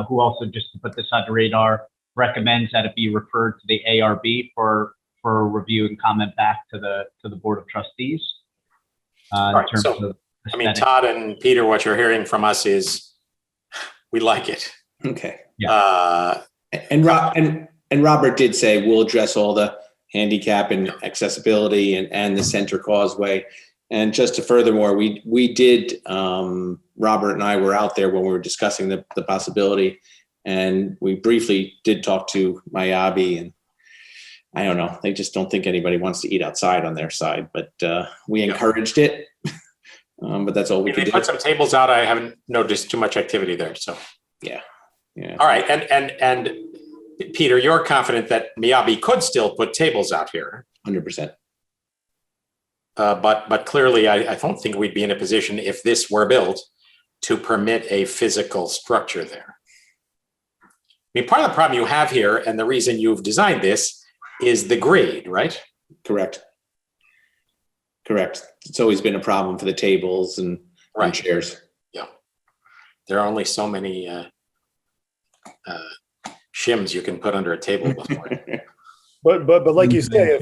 who also, just to put this on the radar, recommends that it be referred to the ARB for review and comment back to the Board of Trustees.
Right, so, I mean, Todd and Peter, what you're hearing from us is We like it.
Okay.
Uh,
And Robert did say we'll address all the handicap and accessibility and the center causeway. And just to furthermore, we did, Robert and I were out there when we were discussing the possibility, and we briefly did talk to Miyabi, and I don't know, they just don't think anybody wants to eat outside on their side, but we encouraged it. But that's all we could
they
do.
put some tables out. I haven't noticed too much activity there. So,
Yeah.
all right. And Peter, you're confident that Miyabi could still put tables out here.
100%.
But clearly, I don't think we'd be in a position if this were built to permit a physical structure there. I mean, part of the problem you have here, and the reason you've designed this, is the grade, right?
Correct. It's always been a problem for the tables and chairs.
Yeah. There are only so many shims you can put under a table before.
But like you say,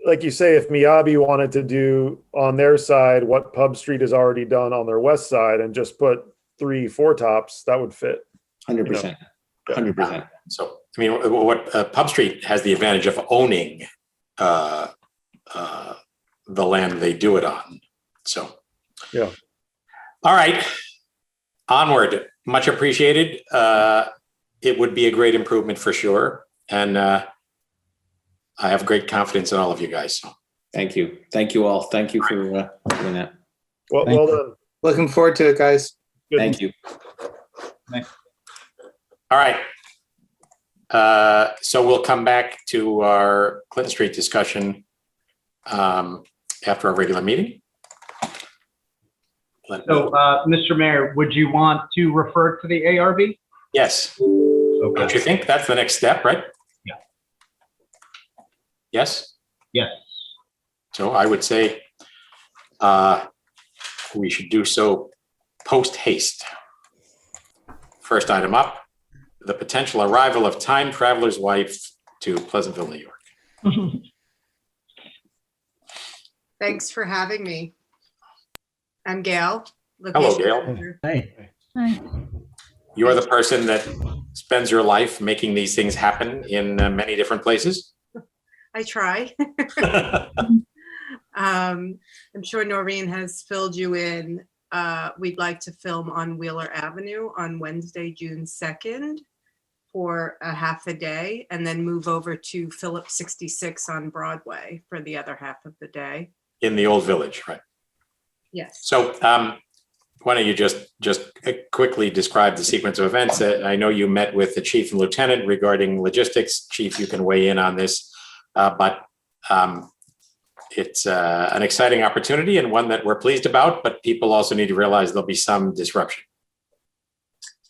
if Miyabi wanted to do on their side what Pub Street has already done on their west side and just put 3-4 tops, that would fit.
100%. 100%.
So, I mean, what Pub Street has the advantage of owning the land they do it on. So,
yeah.
All right. Onward. Much appreciated. It would be a great improvement for sure. And I have great confidence in all of you guys. So.
Thank you. Thank you all. Thank you for doing that.
Well done.
Looking forward to it, guys.
Good.
Thank you.
All right. So we'll come back to our Clinton Street discussion after our regular meeting.
So, Mr. Mayor, would you want to refer to the ARB?
Yes.
Okay.
Don't you think that's the next step, right?
Yeah.
Yes?
Yes.
So I would say we should do so post haste. First item up, the potential arrival of time traveler's wife to Pleasantville, New York.
Thanks for having me. I'm Gail.
Hello, Gail.
Manager.
Hey.
Hi.
You are the person that spends your life making these things happen in many different places.
I try. I'm sure Noreen has filled you in. We'd like to film on Wheeler Avenue on Wednesday, June 2nd for a half a day, and then move over to Phillips 66 on Broadway for the other half of the day.
In the old village, right?
Yes.
So why don't you just quickly describe the sequence of events? I know you met with the chief and lieutenant regarding logistics. Chief, you can weigh in on this, but it's an exciting opportunity and one that we're pleased about, but people also need to realize there'll be some disruption.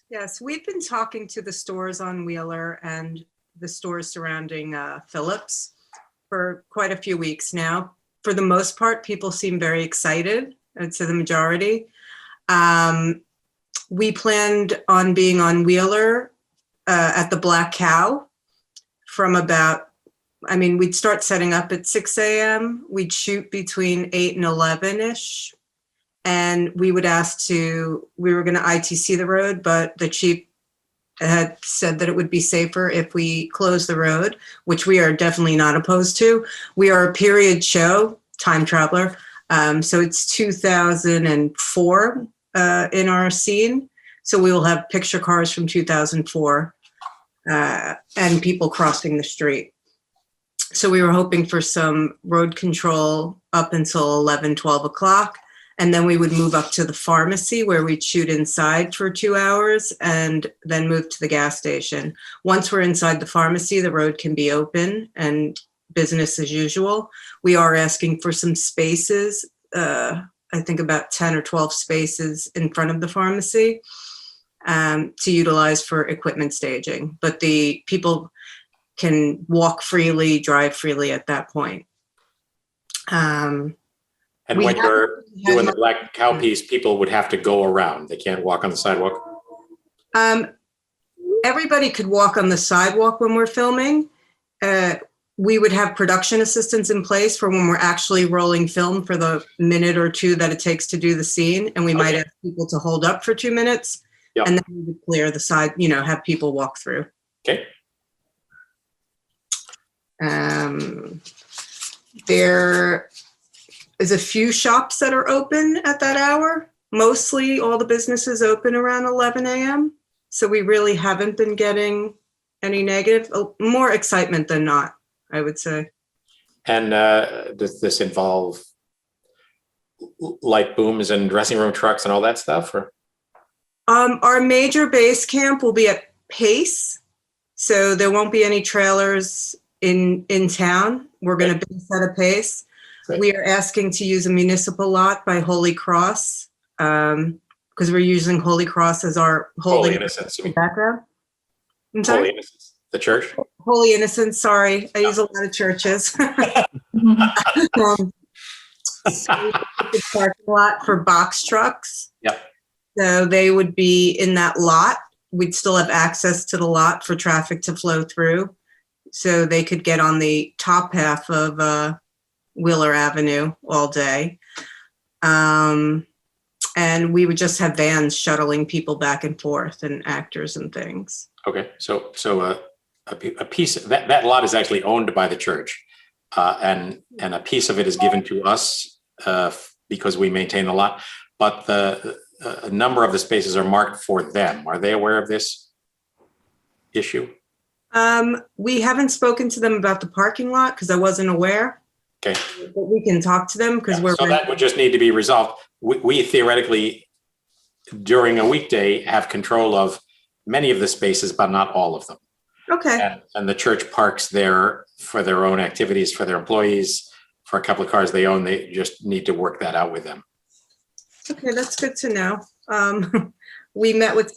Yes, we've been talking to the stores on Wheeler and the stores surrounding Phillips for quite a few weeks now. For the most part, people seem very excited. I'd say the majority. We planned on being on Wheeler at the Black Cow from about, we'd start setting up at 6 a.m. We'd shoot between 8 and 11-ish. And we were going to ITC the road, but the chief had said that it would be safer if we closed the road, which we are definitely not opposed to. We are a period show, time traveler. So it's 2004 in our scene. So we will have picture cars from 2004 and people crossing the street. So we were hoping for some road control up until 11, 12 o'clock. And then we would move up to the pharmacy where we'd shoot inside for 2 hours and then move to the gas station. Once we're inside the pharmacy, the road can be open and business as usual. We are asking for some spaces, I think about 10 or 12 spaces in front of the pharmacy to utilize for equipment staging. But the people can walk freely, drive freely at that point.
And when you're doing the Black Cow piece, people would have to go around. They can't walk on the sidewalk.
Everybody could walk on the sidewalk when we're filming. We would have production assistants in place for when we're actually rolling film for the minute or two that it takes to do the scene. And we might ask people to hold up for 2 minutes
Yep.
And then we would clear the side, have people walk through.
Okay.
There is a few shops that are open at that hour. Mostly all the businesses open around 11 a.m. So we really haven't been getting any negative, more excitement than not, I would say.
And does this involve light booms and dressing room trucks and all that stuff? Or?
Our major base camp will be at Pace. So there won't be any trailers in town. We're going to base at a Pace.
Great.
We are asking to use a municipal lot by Holy Cross because we're using Holy Cross as our
Holy Innocents. You mean.
background. I'm sorry?
Holy Innocents. The church?
Holy Innocents, sorry. I use a lot of churches. So we put the parking lot for box trucks.
Yep.
So they would be in that lot. We'd still have access to the lot for traffic to flow through. So they could get on the top half of Wheeler Avenue all day. And we would just have vans shuttling people back and forth and actors and things.
Okay. So a piece that lot is actually owned by the church, and a piece of it is given to us because we maintain the lot. But a number of the spaces are marked for them. Are they aware of this issue?
We haven't spoken to them about the parking lot because I wasn't aware.
Okay.
But we can talk to them because
So that would just need to be resolved. We theoretically, during a weekday, have control of many of the spaces, but not all of them.
Okay.
And the church parks there for their own activities, for their employees, for a couple of cars they own. They just need to work that out with them.
Okay, that's good to know. We met with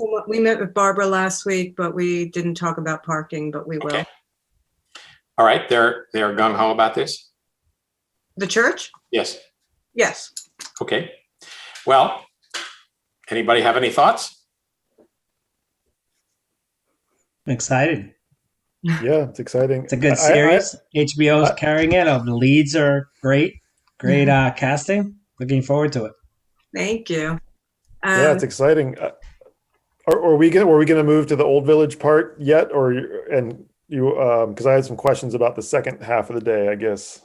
Barbara last week, but we didn't talk about parking, but we will.
Okay. All right, they're gung ho about this?
The church?
Yes.
Yes.
Okay. Well, anybody have any thoughts?
I'm excited.
Yeah, it's exciting.
It's a good series. HBO is carrying it. The leads are great. Great casting. Looking forward to it.
Thank you.
Yeah, it's exciting. Were we gonna move to the Old Village part yet, because I had some questions about the second half of the day, I guess.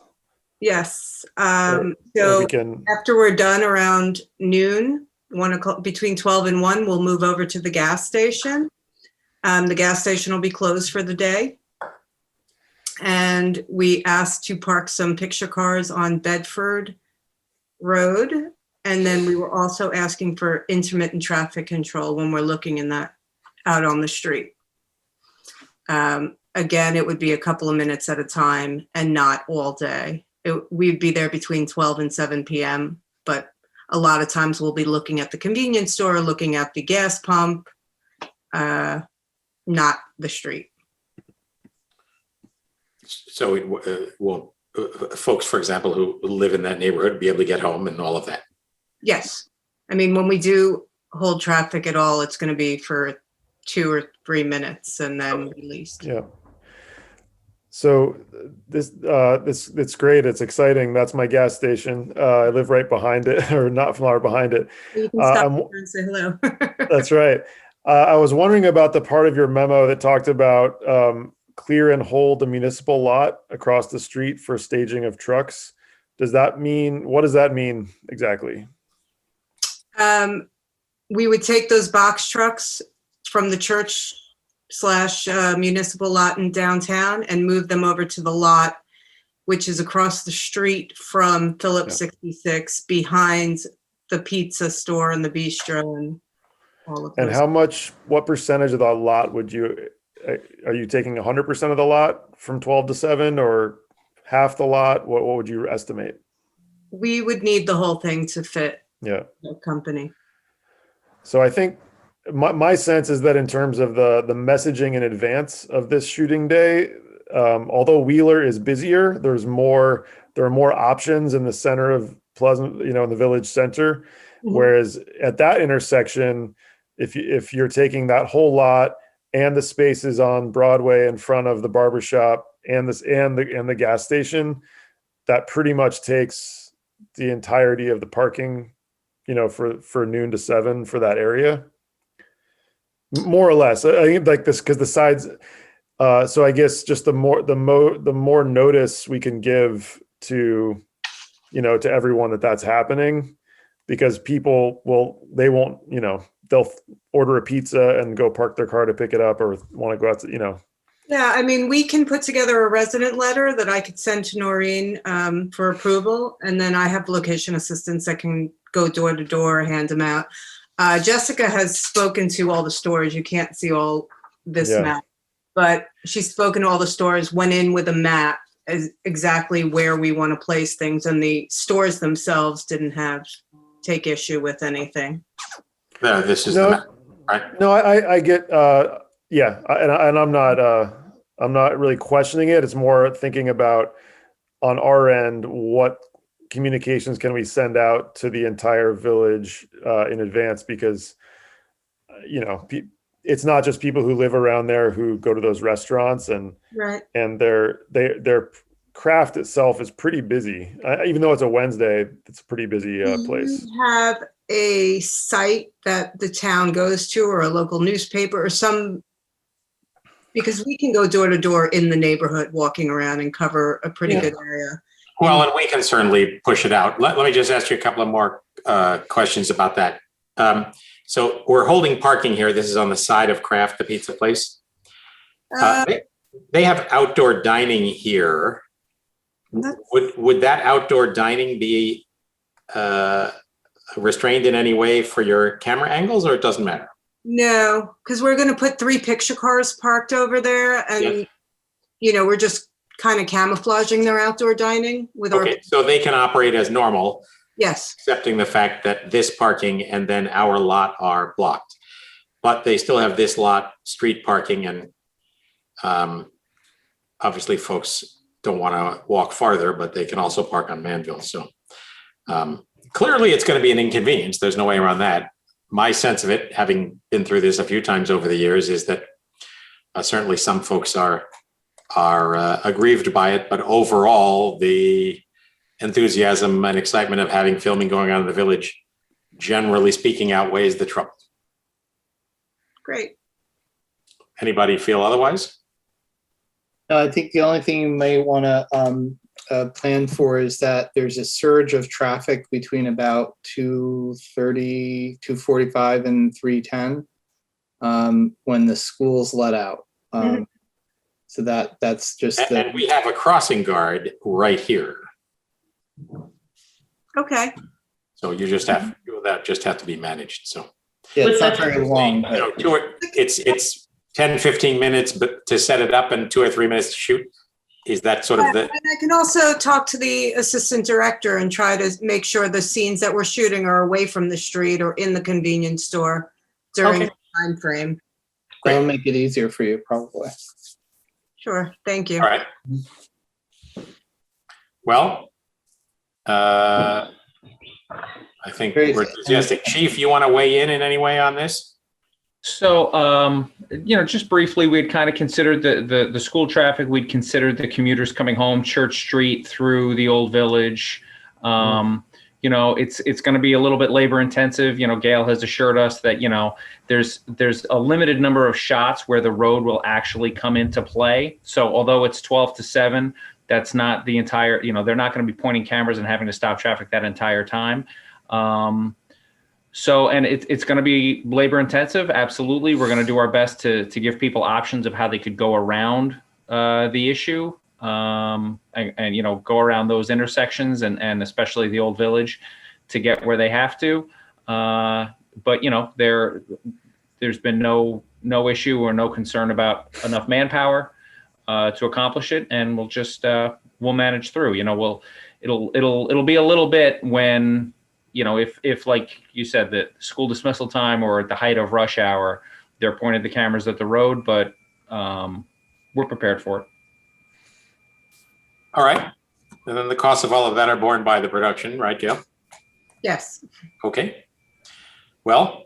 Yes.
Or
So
we can.
after we're done around noon, 1 o'clock, between 12 and 1, we'll move over to the gas station. The gas station will be closed for the day. And we asked to park some picture cars on Bedford Road. And then we were also asking for intermittent traffic control when we're looking in that out on the street. Again, it would be a couple of minutes at a time and not all day. We'd be there between 12 and 7 p.m. But a lot of times we'll be looking at the convenience store, looking at the gas pump, not the street.
So will folks, for example, who live in that neighborhood be able to get home and all of that?
Yes. I mean, when we do hold traffic at all, it's going to be for 2 or 3 minutes and then released.
Yeah. So it's great. It's exciting. That's my gas station. I live right behind it, or not far behind it.
You can stop and say hello.
That's right. I was wondering about the part of your memo that talked about clear and hold the municipal lot across the street for staging of trucks. What does that mean exactly?
We would take those box trucks from the church / municipal lot in downtown and move them over to the lot, which is across the street from Phillips 66, behind the pizza store and the bistro and all of those.
And what percentage of the lot are you taking 100% of the lot from 12 to 7 or half the lot? What would you estimate?
We would need the whole thing to fit the company.
So I think my sense is that in terms of the messaging in advance of this shooting day, although Wheeler is busier, there are more options in the center of Pleasant, in the village center. Mm-hmm. Whereas at that intersection, if you're taking that whole lot and the spaces on Broadway in front of the barbershop and the gas station, that pretty much takes the entirety of the parking, for noon to 7 for that area. More or less. I think like this because the sides. So I guess just the more notice we can give to, to everyone that's happening, because people they won't, they'll order a pizza and go park their car to pick it up or want to go out to,
Yeah, I mean, we can put together a resident letter that I could send to Noreen for approval. And then I have location assistants that can go door to door, hand them out. Jessica has spoken to all the stores. You can't see all this map, but she's spoken to all the stores, went in with a map as exactly where we want to place things. And the stores themselves didn't take issue with anything.
No, this is the map, right?
No, I get, yeah. And I'm not really questioning it. It's more thinking about on our end, what communications can we send out to the entire village in advance? Because, it's not just people who live around there who go to those restaurants, and
Right.
and their craft itself is pretty busy. Even though it's a Wednesday, it's a pretty busy place.
Do you have a site that the town goes to, or a local newspaper, or because we can go door to door in the neighborhood, walking around and cover a pretty good area.
Well, and we can certainly push it out. Let me just ask you a couple of more questions about that. So we're holding parking here. This is on the side of Kraft, the pizza place. They have outdoor dining here. Would that outdoor dining be restrained in any way for your camera angles, or it doesn't matter?
No, because we're going to put 3 picture cars parked over there, and we're just kind of camouflaging their outdoor dining with
Okay, so they can operate as normal,
Yes.
accepting the fact that this parking and then our lot are blocked. But they still have this lot, street parking, and obviously folks don't want to walk farther, but they can also park on Manville. So clearly it's going to be an inconvenience. There's no way around that. My sense of it, having been through this a few times over the years, is that certainly some folks are aggrieved by it, but overall the enthusiasm and excitement of having filming going on in the village, generally speaking, outweighs the trouble.
Great.
Anybody feel otherwise?
No, I think the only thing you may want to plan for is that there's a surge of traffic between about 2:30, 2:45, and 3:10 when the schools let out. So that's just
And we have a crossing guard right here.
Okay.
So you just have that just have to be managed. So
it's not very long.
It's 10, 15 minutes, but to set it up and 2 or 3 minutes to shoot. Is that sort of the?
And I can also talk to the assistant director and try to make sure the scenes that we're shooting are away from the street or in the convenience store during the time frame.
That'll make it easier for you, probably.
Sure. Thank you.
All right. Well, I think
Great.
we're enthusiastic. Chief, you want to weigh in any way on this?
So, just briefly, we'd kind of considered the school traffic. We'd considered the commuters coming home Church Street through the old village. It's going to be a little bit labor intensive. Gail has assured us that, there's a limited number of shots where the road will actually come into play. So although it's 12 to 7, that's not the entire, they're not going to be pointing cameras and having to stop traffic that entire time. And it's going to be labor intensive. Absolutely. We're going to do our best to give people options of how they could go around the issue and go around those intersections and especially the old village to get where they have to. But there's been no issue or no concern about enough manpower to accomplish it. And we'll manage through, it'll be a little bit when, if like you said, that school dismissal time or at the height of rush hour, they're pointed the cameras at the road, but we're prepared for it.
All right. And then the costs of all of that are borne by the production, right, Gail?
Yes.
Okay. Well,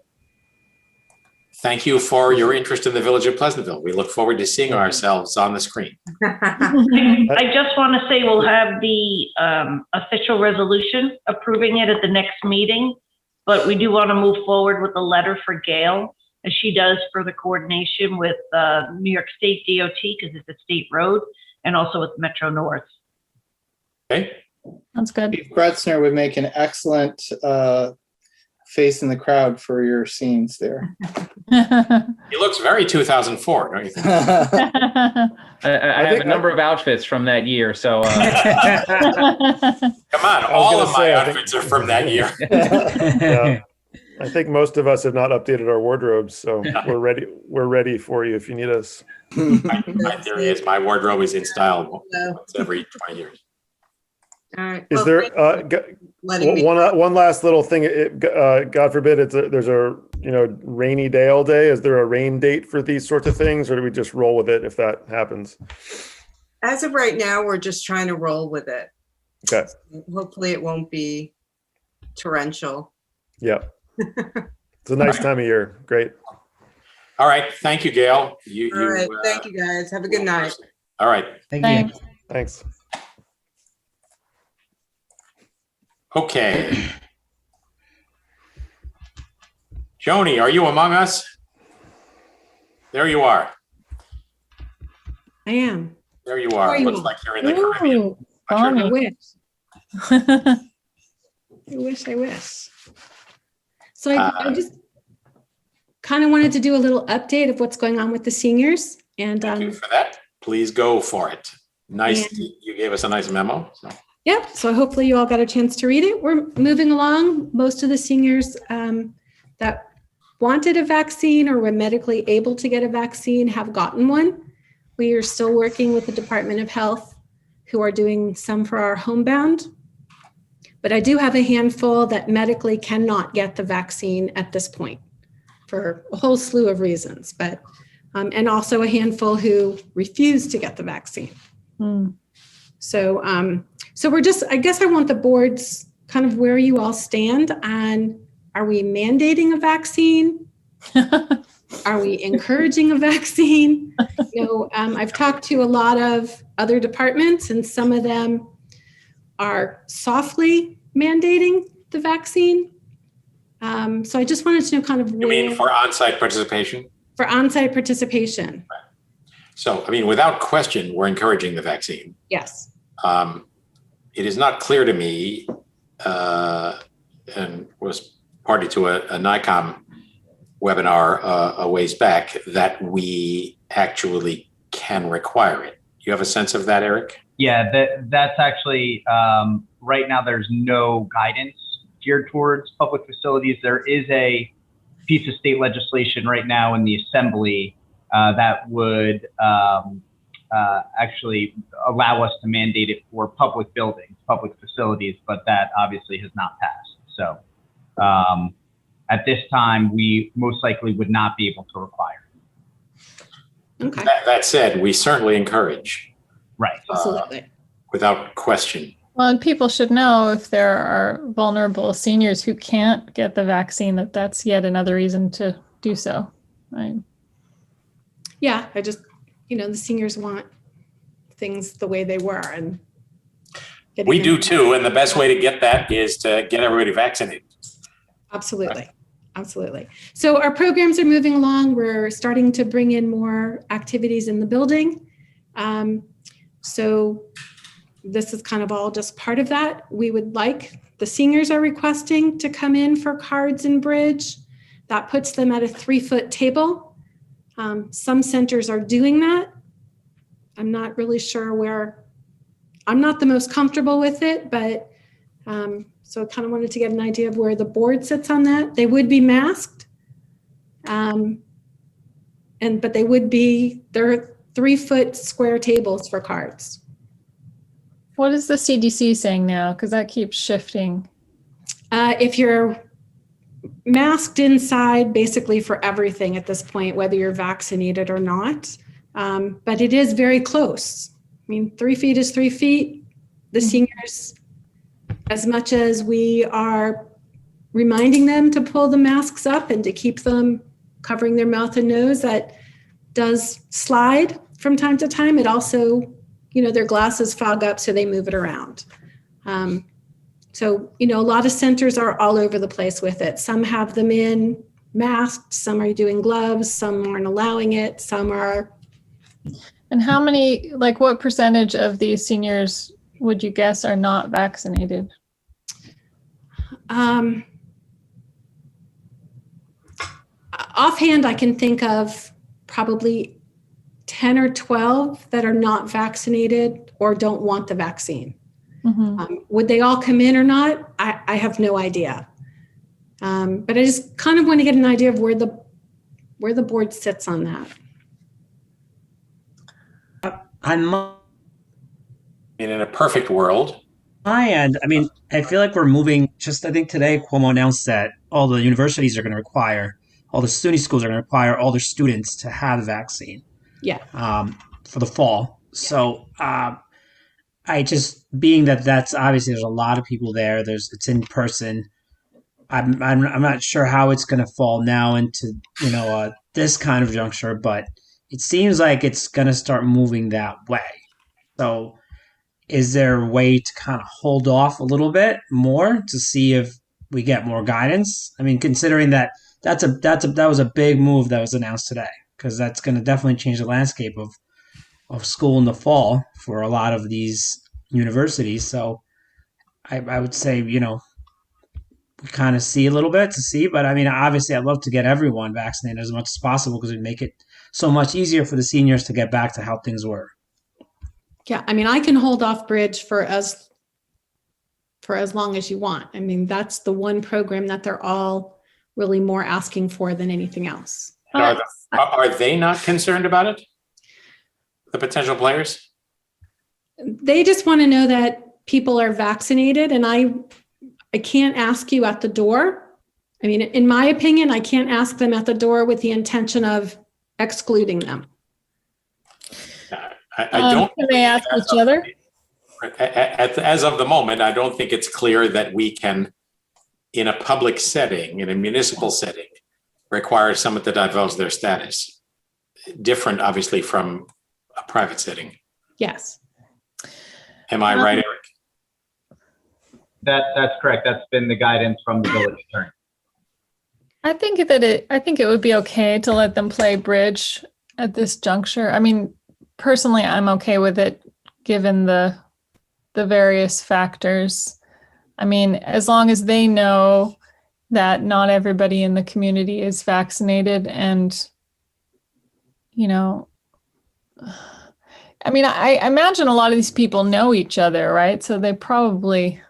thank you for your interest in the village of Pleasantville. We look forward to seeing ourselves on the screen.
I just want to say we'll have the official resolution approving it at the next meeting, but we do want to move forward with a letter for Gail as she does for the coordination with New York State DOT, because it's a state road, and also with Metro North.
Okay.
Sounds good.
Steve Gretzner would make an excellent face in the crowd for your scenes there.
He looks very 2004, don't you think?
I have a number of outfits from that year, so
Come on, all
gonna
of my
say, I think-
outfits are from that year.
Yeah. I think most of us have not updated our wardrobes, so we're ready. We're ready for you if you need us.
My theory is my wardrobe is in style
So,
once every 20 years.
all right.
Is
Well,
there
thank you for letting me.
one last little thing? God forbid, there's a rainy day all day. Is there a rain date for these sorts of things, or do we just roll with it if that happens?
As of right now, we're just trying to roll with it.
Okay.
Hopefully it won't be torrential.
Yeah. It's a nice time of year. Great.
All right. Thank you, Gail.
All right. Thank you, guys. Have a good night.
All right.
Thank you.
Thanks.
Thanks.
Okay. Joni, are you among us? There you are.
I am.
There you
How
are.
are you?
Looks like you're in the Caribbean.
Ooh,
I
Bonnie.
wish. I wish. So I just kind of wanted to do a little update of what's going on with the seniors. And
Thank you for that. Please go for it. Nice. You gave us a nice memo. So.
yep, so hopefully you all got a chance to read it. We're moving along. Most of the seniors that wanted a vaccine or were medically able to get a vaccine have gotten one. We are still working with the Department of Health, who are doing some for our homebound. But I do have a handful that medically cannot get the vaccine at this point for a whole slew of reasons, but and also a handful who refuse to get the vaccine.
Mm.
So we're just, I guess I want the board's kind of where you all stand on, are we mandating a vaccine? Are we encouraging a vaccine? I've talked to a lot of other departments and some of them are softly mandating the vaccine. So I just wanted to know kind of
You mean for on-site participation?
For on-site participation.
So, I mean, without question, we're encouraging the vaccine.
Yes.
It is not clear to me, and was party to a NICOM webinar a ways back, that we actually can require it. Do you have a sense of that, Eric?
Yeah, that's actually, right now there's no guidance geared towards public facilities. There is a piece of state legislation right now in the Assembly that would actually allow us to mandate it for public buildings, public facilities, but that obviously has not passed. So at this time, we most likely would not be able to require it.
Okay.
That said, we certainly encourage.
Right.
Absolutely.
Without question.
Well, and people should know if there are vulnerable seniors who can't get the vaccine, that's yet another reason to do so. Right.
Yeah, I just, the seniors want things the way they were. And
We do too. And the best way to get that is to get everybody vaccinated.
Absolutely. Absolutely. So our programs are moving along. We're starting to bring in more activities in the building. So this is kind of all just part of that. We would like, the seniors are requesting to come in for cards and bridge. That puts them at a 3-foot table. Some centers are doing that. I'm not really sure where, I'm not the most comfortable with it, but so I kind of wanted to get an idea of where the board sits on that. They would be masked. But they're 3-foot square tables for cards.
What is the CDC saying now? Because that keeps shifting.
If you're masked inside, basically for everything at this point, whether you're vaccinated or not, but it is very close. I mean, 3 feet is 3 feet. The seniors, as much as we are reminding them to pull the masks up and to keep them covering their mouth and nose, that does slide from time to time. It also, their glasses fog up, so they move it around. So, a lot of centers are all over the place with it. Some have them in masked, some are doing gloves, some aren't allowing it, some are.
And how many, like what percentage of these seniors would you guess are not vaccinated?
Offhand, I can think of probably 10 or 12 that are not vaccinated or don't want the vaccine. Would they all come in or not? I have no idea. But I just kind of want to get an idea of where the board sits on that.
In a perfect world,
My end, I mean, I feel like we're moving. I think today Cuomo announced that all the universities are going to require, all the SUNY schools are going to require all their students to have the vaccine.
Yeah.
For the fall. So I just, being that that's obviously there's a lot of people there. It's in person. I'm not sure how it's going to fall now into this kind of juncture, but it seems like it's going to start moving that way. So is there a way to kind of hold off a little bit more to see if we get more guidance? I mean, considering that that was a big move that was announced today, because that's going to definitely change the landscape of school in the fall for a lot of these universities. So I would say, we kind of see a little bit to see, but I mean, obviously I'd love to get everyone vaccinated as much as possible because it'd make it so much easier for the seniors to get back to how things were.
Yeah, I mean, I can hold off bridge for as long as you want. I mean, that's the one program that they're all really more asking for than anything else.
are they not concerned about it? The potential players?
They just want to know that people are vaccinated, and I can't ask you at the door. I mean, in my opinion, I can't ask them at the door with the intention of excluding them.
I don't.
Can they ask each other?
As of the moment, I don't think it's clear that we can, in a public setting, in a municipal setting, require someone to divulge their status. Different, obviously, from a private setting.
Yes.
Am I right, Eric?
That's correct. That's been the guidance from the village attorney.
I think it would be okay to let them play bridge at this juncture. I mean, personally, I'm okay with it given the various factors. I mean, as long as they know that not everybody in the community is vaccinated, and I mean, I imagine a lot of these people know each other, right? So they probably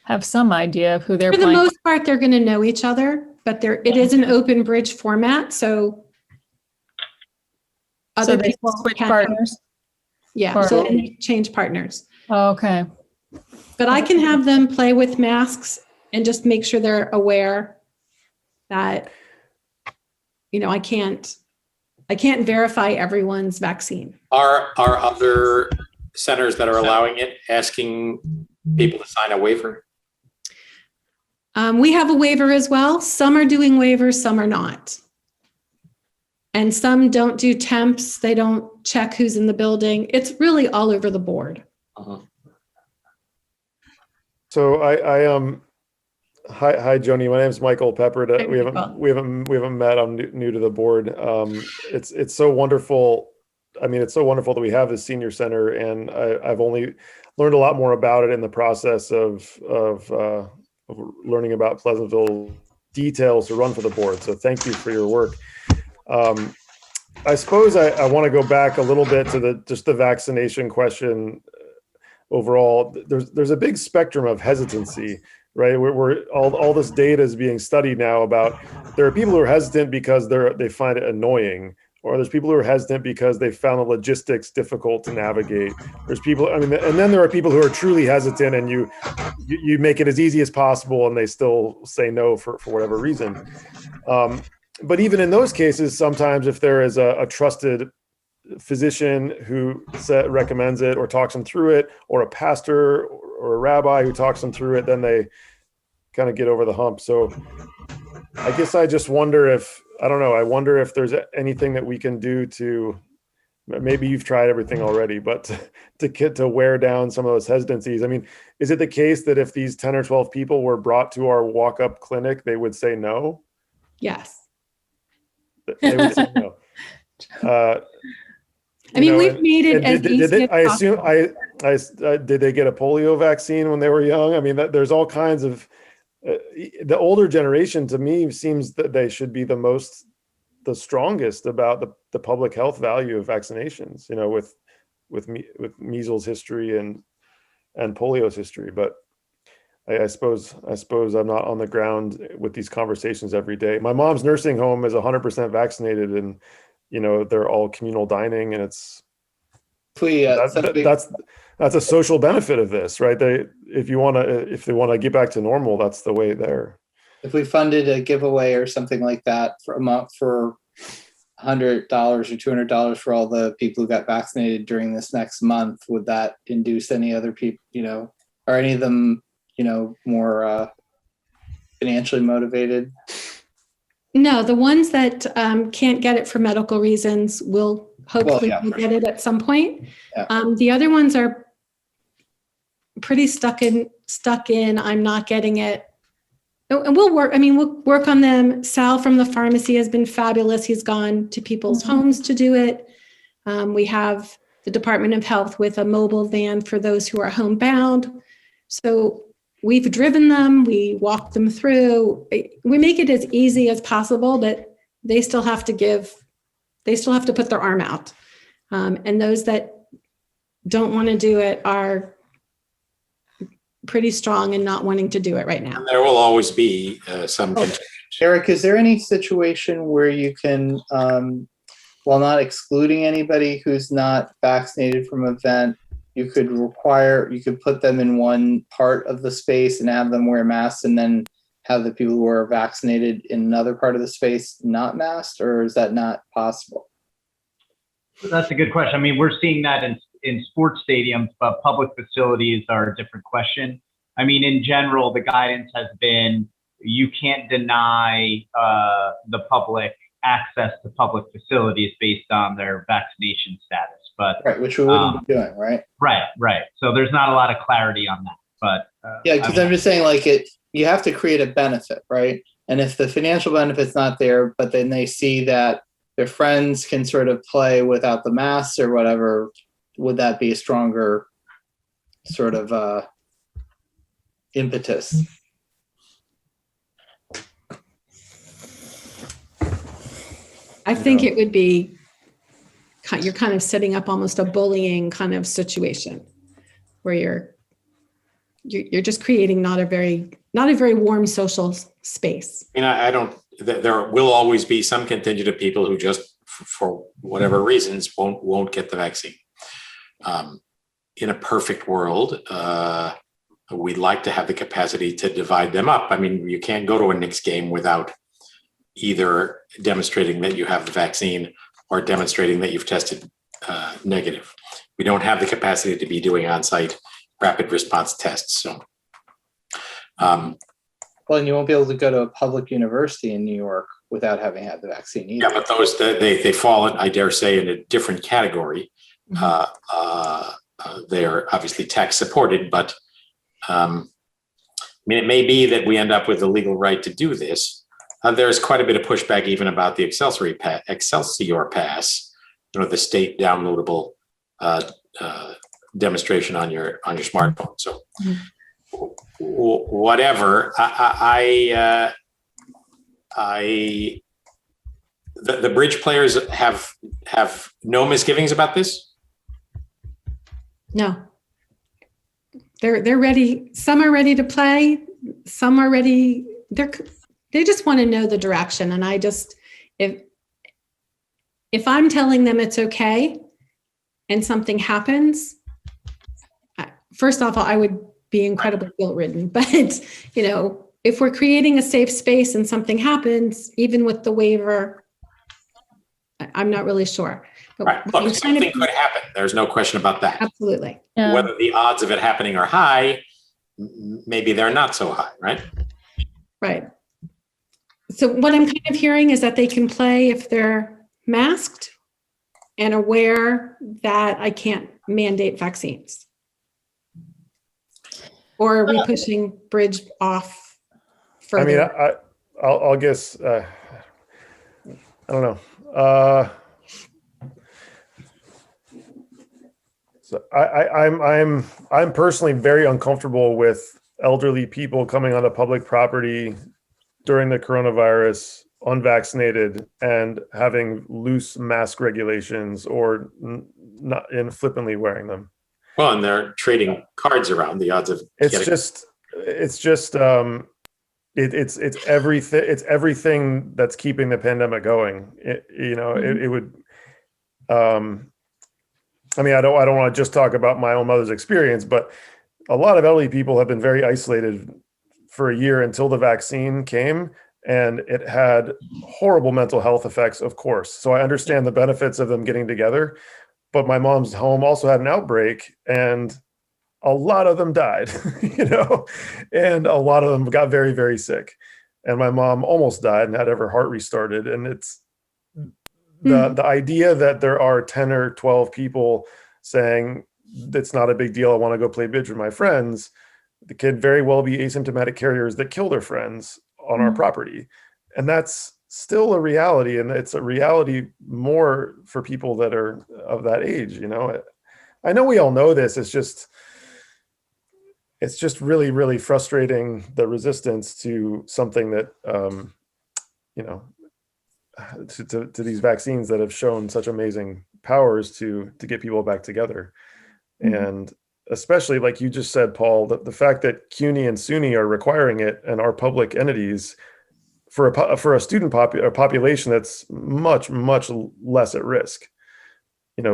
have some idea of who they're
For the
playing.
most part, they're going to know each other, but it is an open bridge format, so other
they
people
switch
can
partners.
Yeah, so they change partners.
Oh, okay.
But I can have them play with masks and just make sure they're aware that I can't verify everyone's vaccine.
Are other centers that are allowing it asking people to sign a waiver?
We have a waiver as well. Some are doing waivers, some are not. And some don't do temps. They don't check who's in the building. It's really all over the board.
So hi Joni. My name is Michael Pepper. We haven't met. I'm new to the board. It's so wonderful. I mean, it's so wonderful that we have this senior center, and I've only learned a lot more about it in the process of learning about Pleasantville details to run for the board. So thank you for your work. I suppose I want to go back a little bit to the vaccination question. Overall, there's a big spectrum of hesitancy, right? We're all this data is being studied now about, there are people who are hesitant because they find it annoying, or there's people who are hesitant because they found the logistics difficult to navigate. There's people, and then there are people who are truly hesitant, and you make it as easy as possible, and they still say no for whatever reason. But even in those cases, sometimes if there is a trusted physician who recommends it or talks them through it, or a pastor or a rabbi who talks them through it, then they kind of get over the hump. So I guess I just wonder I wonder if there's anything that we can do to, maybe you've tried everything already, but to wear down some of those hesitancies. I mean, is it the case that if these 10 or 12 people were brought to our walk-up clinic, they would say no?
Yes.
They would say no.
I mean, we've made it as easy as
I assume,
possible.
did they get a polio vaccine when they were young? I mean, there's all kinds of, the older generation to me seems that they should be the strongest about the public health value of vaccinations, you know, with measles history and polio's history. But I suppose I'm not on the ground with these conversations every day. My mom's nursing home is 100% vaccinated, and you know they're all communal dining, and it's that's a social benefit of this, right? If they want to get back to normal, that's the way there.
If we funded a giveaway or something like that for $100 or $200 for all the people who got vaccinated during this next month, would that induce any other people, you know, or any of them, you know, more financially motivated?
No, the ones that can't get it for medical reasons will hopefully get it at some point.
Yeah.
The other ones are pretty stuck in, I'm not getting it. And we'll work on them. Sal from the pharmacy has been fabulous. He's gone to people's homes to do it. We have the Department of Health with a mobile van for those who are homebound. So we've driven them, we walk them through. We make it as easy as possible, but they still have to put their arm out. And those that don't want to do it are pretty strong in not wanting to do it right now.
There will always be some.
Eric, is there any situation where you can, while not excluding anybody who's not vaccinated from an event, you could put them in one part of the space and have them wear masks, and then have the people who are vaccinated in another part of the space not masked, or is that not possible?
That's a good question. I mean, we're seeing that in sports stadiums, but public facilities are a different question. I mean, in general, the guidance has been you can't deny the public access to public facilities based on their vaccination status. But
right, which we wouldn't be doing, right?
Right. So there's not a lot of clarity on that. But
yeah, because I'm just saying, like, you have to create a benefit, right? And if the financial benefit's not there, but then they see that their friends can sort of play without the masks or whatever, would that be a stronger sort of impetus?
I think it would be, you're kind of setting up almost a bullying kind of situation where you're just creating not a very warm social space.
I mean, there will always be some contingent of people who just, for whatever reasons, won't get the vaccine. In a perfect world, we'd like to have the capacity to divide them up. I mean, you can't go to a Knicks game without either demonstrating that you have the vaccine or demonstrating that you've tested negative. We don't have the capacity to be doing on-site rapid response tests. So,
well, and you won't be able to go to a public university in New York without having had the vaccine either.
Yeah, but those they fall in, I dare say, in a different category. They're obviously tax supported, but I mean, it may be that we end up with the legal right to do this. There's quite a bit of pushback even about the Excelsior Pass, you know, the state downloadable demonstration on your smartphone. So whatever, the bridge players have no misgivings about this.
No, they're ready. Some are ready to play. Some are ready. They just want to know the direction. And I just, if I'm telling them it's okay and something happens, first off, I would be incredibly guilt-ridden. But, you know, if we're creating a safe space and something happens, even with the waiver, I'm not really sure. But
right. Look, something could happen. There's no question about that.
Absolutely.
Yeah.
Whether the odds of it happening are high, maybe they're not so high, right?
Right. So what I'm kind of hearing is that they can play if they're masked and aware that I can't mandate vaccines. Or are we pushing bridge off further?
I mean, I'll guess. I don't know. So I'm personally very uncomfortable with elderly people coming onto public property during the coronavirus unvaccinated and having loose mask regulations or not in flippantly wearing them.
Well, and they're trading cards around. The odds of
It's everything. It's everything that's keeping the pandemic going. It would. I mean, I don't want to just talk about my own mother's experience, but a lot of elderly people have been very isolated for a year until the vaccine came, and it had horrible mental health effects, of course. So I understand the benefits of them getting together, but my mom's home also had an outbreak, and a lot of them died, and a lot of them got very, very sick. And my mom almost died and had her heart restarted. And it's the idea that there are 10 or 12 people saying it's not a big deal, I want to go play bridge with my friends. They could very well be asymptomatic carriers that kill their friends on our property. And that's still a reality. And it's a reality more for people that are of that age. I know we all know this. It's just really, really frustrating, the resistance to something that, to these vaccines that have shown such amazing powers to get people back together. And especially, like you just said, Paul, the fact that CUNY and SUNY are requiring it and are public entities for a student population that's much, much less at risk.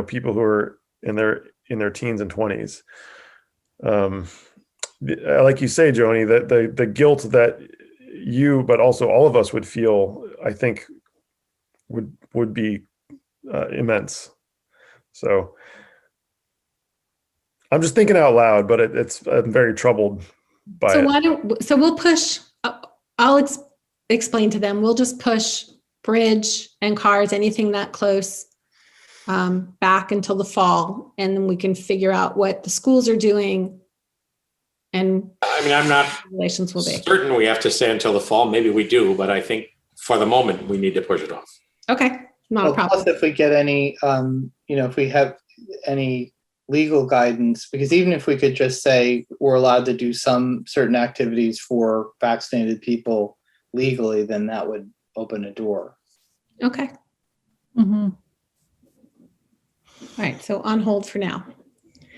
People who are in their teens and 20s. Like you say, Joni, that the guilt that you, but also all of us would feel, I think would be immense. So I'm just thinking out loud, but I'm very troubled by it.
So we'll push, I'll explain to them, we'll just push bridge and cars, anything that close, back until the fall. And then we can figure out what the schools are doing. And
I mean, I'm not
relations will be
certain we have to stay until the fall. Maybe we do, but I think for the moment we need to push it off.
okay. Not a problem.
Plus, if we get any, if we have any legal guidance, because even if we could just say we're allowed to do some certain activities for vaccinated people legally, then that would open a door.
Okay. All right. So on hold for now.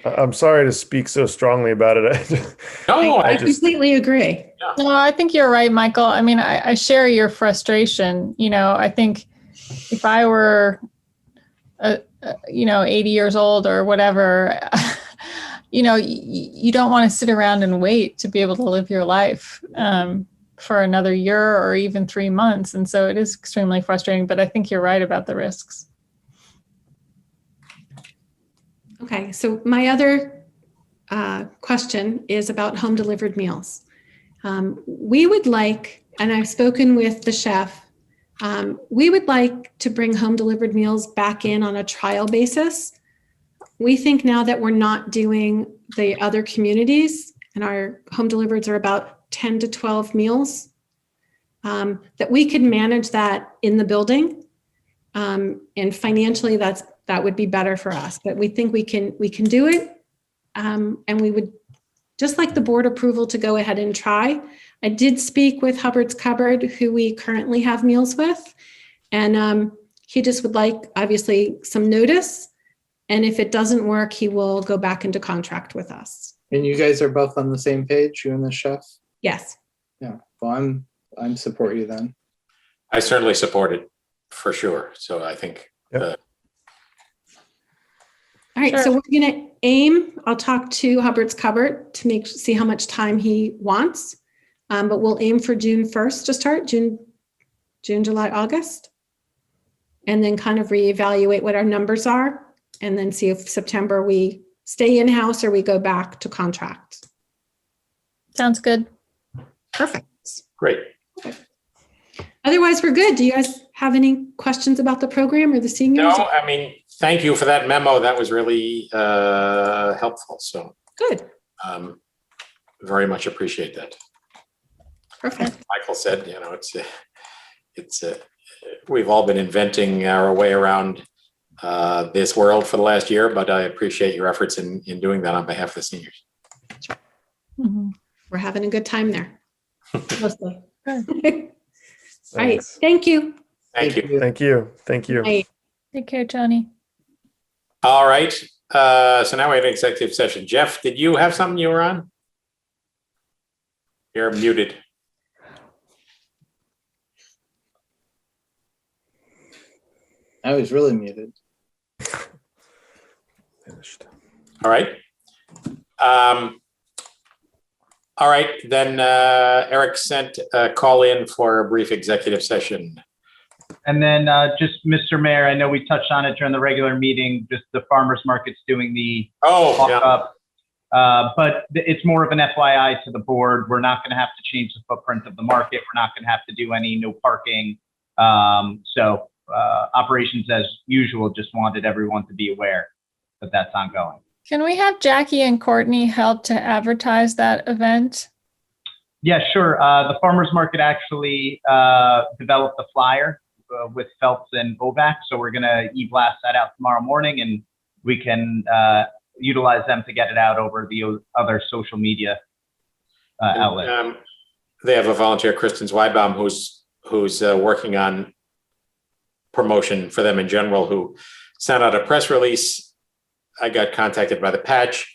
I'm sorry to speak so strongly about it.
I completely agree.
No, I think you're right, Michael. I mean, I share your frustration. I think if I were, 80 years old or whatever, you don't want to sit around and wait to be able to live your life for another year or even 3 months. And so it is extremely frustrating, but I think you're right about the risks.
Okay. So my other question is about home delivered meals. We would like, and I've spoken with the chef, we would like to bring home delivered meals back in on a trial basis. We think now that we're not doing the other communities and our home delivereds are about 10 to 12 meals, that we could manage that in the building. And financially that would be better for us, but we think we can do it. And we would just like the board approval to go ahead and try. I did speak with Hubbard's Cupboard, who we currently have meals with, and he just would like, obviously, some notice. And if it doesn't work, he will go back into contract with us.
And you guys are both on the same page, you and the chef?
Yes.
Yeah. Well, I'm support you then.
I certainly support it for sure. So I think.
Yep.
All right, so we're going to aim. I'll talk to Hubbard's Cupboard to see how much time he wants, but we'll aim for June 1st to start, June, July, August, and then kind of reevaluate what our numbers are, and then see if September we stay in-house or we go back to contract.
Sounds good.
Perfect.
Great.
Okay. Otherwise, we're good. Do you guys have any questions about the program or the seniors?
No, I mean, thank you for that memo. That was really helpful. So
good.
Very much appreciate that.
Perfect.
Michael said, we've all been inventing our way around this world for the last year, but I appreciate your efforts in doing that on behalf of the seniors.
Mhm.
We're having a good time there. Mostly. All right.
Thanks.
Thank you.
Thank you.
Thank you. Thank you.
Night.
Take care, Johnny.
All right. So now we have an executive session. Jeff, did you have something you were on? You're muted.
I was really muted.
Finished.
All right. All right, then Eric sent a call in for a brief executive session.
And then just, Mr. Mayor, I know we touched on it during the regular meeting, just the farmer's market's doing the walk-up. But it's more of an FYI to the board. We're not going to have to change the footprint of the market. We're not going to have to do any no parking. So operations as usual, just wanted everyone to be aware that that's ongoing.
Can we have Jackie and Courtney help to advertise that event?
Yeah, sure. The farmer's market actually developed a flyer with Phelps and Ovac. So we're going to e-blast that out tomorrow morning, and we can utilize them to get it out over the other social media outlets.
They have a volunteer, Kristen Zweibaum, who's working on promotion for them in general, who sent out a press release. I got contacted by the Patch.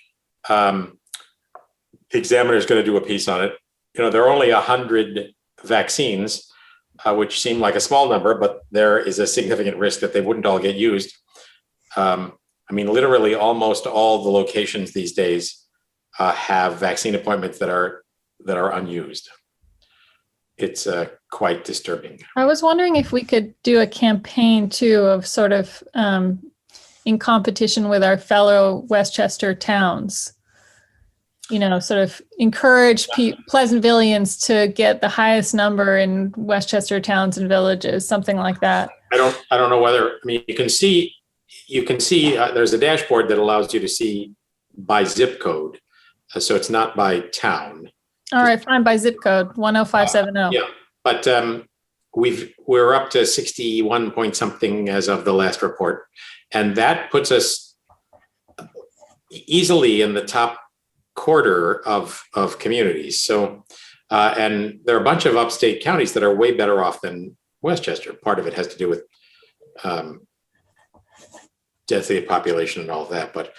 The Examiner is going to do a piece on it. There are only 100 vaccines, which seem like a small number, but there is a significant risk that they wouldn't all get used. Literally almost all the locations these days have vaccine appointments that are unused. It's quite disturbing.
I was wondering if we could do a campaign too of sort of in competition with our fellow Westchester towns. Sort of encourage Pleasantvilleans to get the highest number in Westchester towns and villages, something like that.
I don't know whether, you can see there's a dashboard that allows you to see by zip code. So it's not by town.
All right, fine, by zip code 10570.
Yeah, but we're up to 61 point something as of the last report. And that puts us easily in the top quarter of communities. So, and there are a bunch of upstate counties that are way better off than Westchester. Part of it has to do with density of population and all of that. But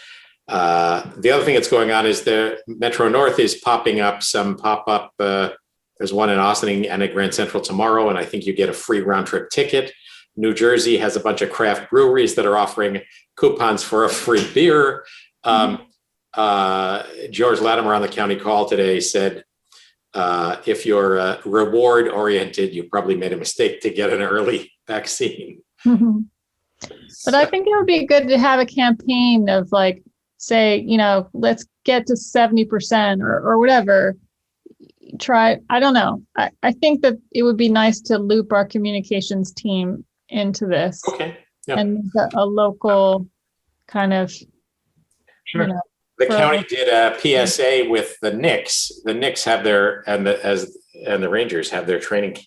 the other thing that's going on is the Metro North is popping up some pop-up. There's one in Austin and at Grand Central tomorrow, and I think you get a free round trip ticket. New Jersey has a bunch of craft breweries that are offering coupons for a free beer. George Latimer on the county call today said, if you're reward oriented, you probably made a mistake to get an early vaccine.
Mm-hmm. But I think it would be good to have a campaign of say, let's get to 70% or whatever. Try, I don't know. I think that it would be nice to loop our communications team into this.
Okay. Yeah.
And a local kind of,
Sure.
The county did a PSA with the Knicks. The Knicks have and the Rangers have their training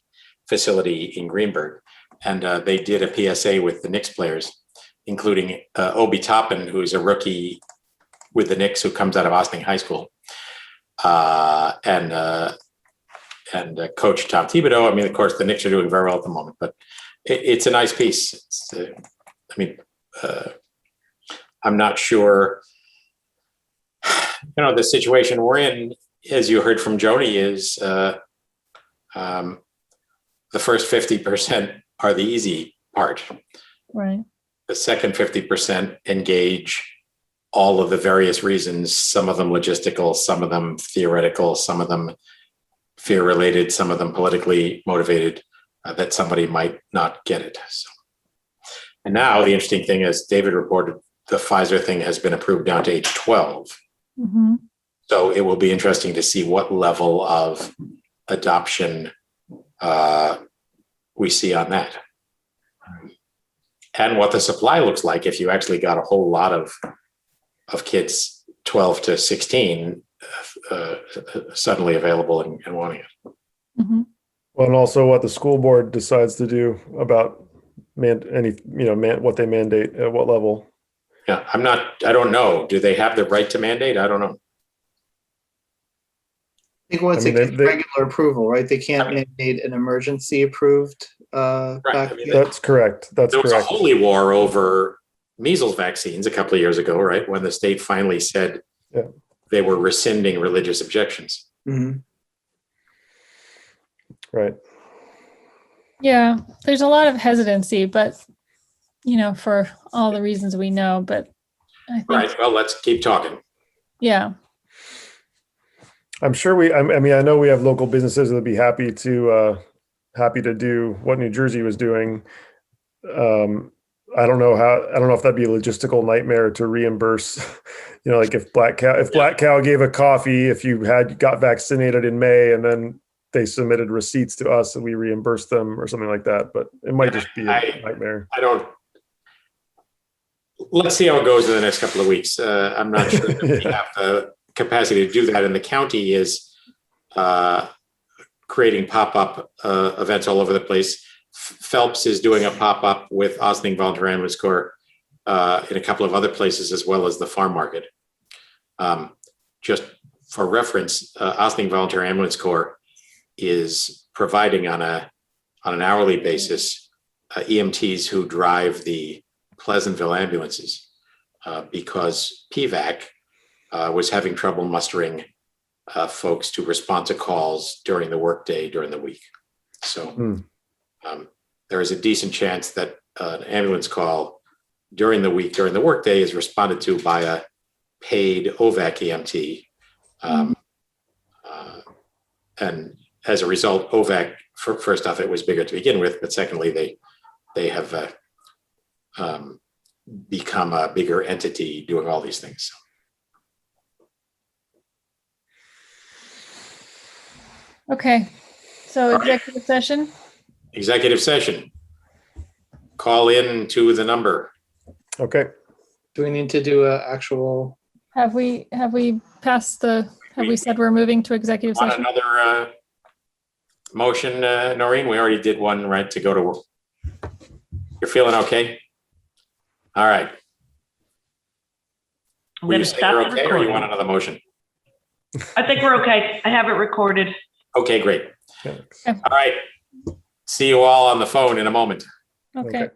facility in Greenberg, and they did a PSA with the Knicks players, including Obi Toppin, who's a rookie with the Knicks who comes out of Austin High School, and Coach Tom Thibodeau. Of course, the Knicks are doing very well at the moment, but it's a nice piece. I'm not sure. The situation we're in, as you heard from Joni, is the first 50% are the easy part.
right.
The second 50% engage all of the various reasons, some of them logistical, some of them theoretical, some of them fear related, some of them politically motivated, that somebody might not get it. So, and now the interesting thing is David reported the Pfizer thing has been approved down to age 12.
Mm-hmm.
So it will be interesting to see what level of adoption we see on that. And what the supply looks like if you actually got a whole lot of kids 12 to 16 suddenly available and wanting it.
Mhm.
Well, and also what the school board decides to do about what they mandate at what level.
Yeah, I don't know. Do they have the right to mandate? I don't know.
I think once
I mean,
it gets
they-
regular approval, right? They can't mandate an emergency approved
I
vaccine.
mean,
That's correct. That's
there was a
correct.
holy war over measles vaccines a couple of years ago, right? When the state finally said
Yeah.
they were rescinding religious objections.
Mhm.
Right.
Yeah, there's a lot of hesitancy, but for all the reasons we know, but I think,
Right. Well, let's keep talking.
yeah.
I'm sure I mean, I know we have local businesses that'd be happy to do what New Jersey was doing. I don't know if that'd be a logistical nightmare to reimburse, like if Black Cow gave a coffee, if you got vaccinated in May and then they submitted receipts to us and we reimbursed them or something like that, but it might just be a nightmare.
Let's see how it goes in the next couple of weeks. I'm not sure that we have the capacity to do that. And the county is creating pop-up events all over the place. Phelps is doing a pop-up with Ossining Volunteer Ambulance Corps in a couple of other places, as well as the farm market. Just for reference, Ossining Volunteer Ambulance Corps is providing on an hourly basis EMTs who drive the Pleasantville ambulances because PVAC was having trouble mustering folks to respond to calls during the workday during the week. So there is a decent chance that an ambulance call during the week, during the workday, is responded to by a paid OVAC EMT. And as a result, OVAC, first off, it was bigger to begin with, but secondly, they have become a bigger entity doing all these things.
Okay. So executive session.
Executive session. Call in to the number.
Okay.
Do we need to do an actual?
Have we passed have we said we're moving to executive
Want
session?
another motion, Noreen? We already did one, right, to go to work. You're feeling okay? All right.
I'm
Will
going
you
to
say
stop
you're
the
okay, or you
recording.
want another motion?
I think we're okay. I have it recorded.
Okay, great.
Thanks.
All right. See you all on the phone in a moment.
Okay.
Okay.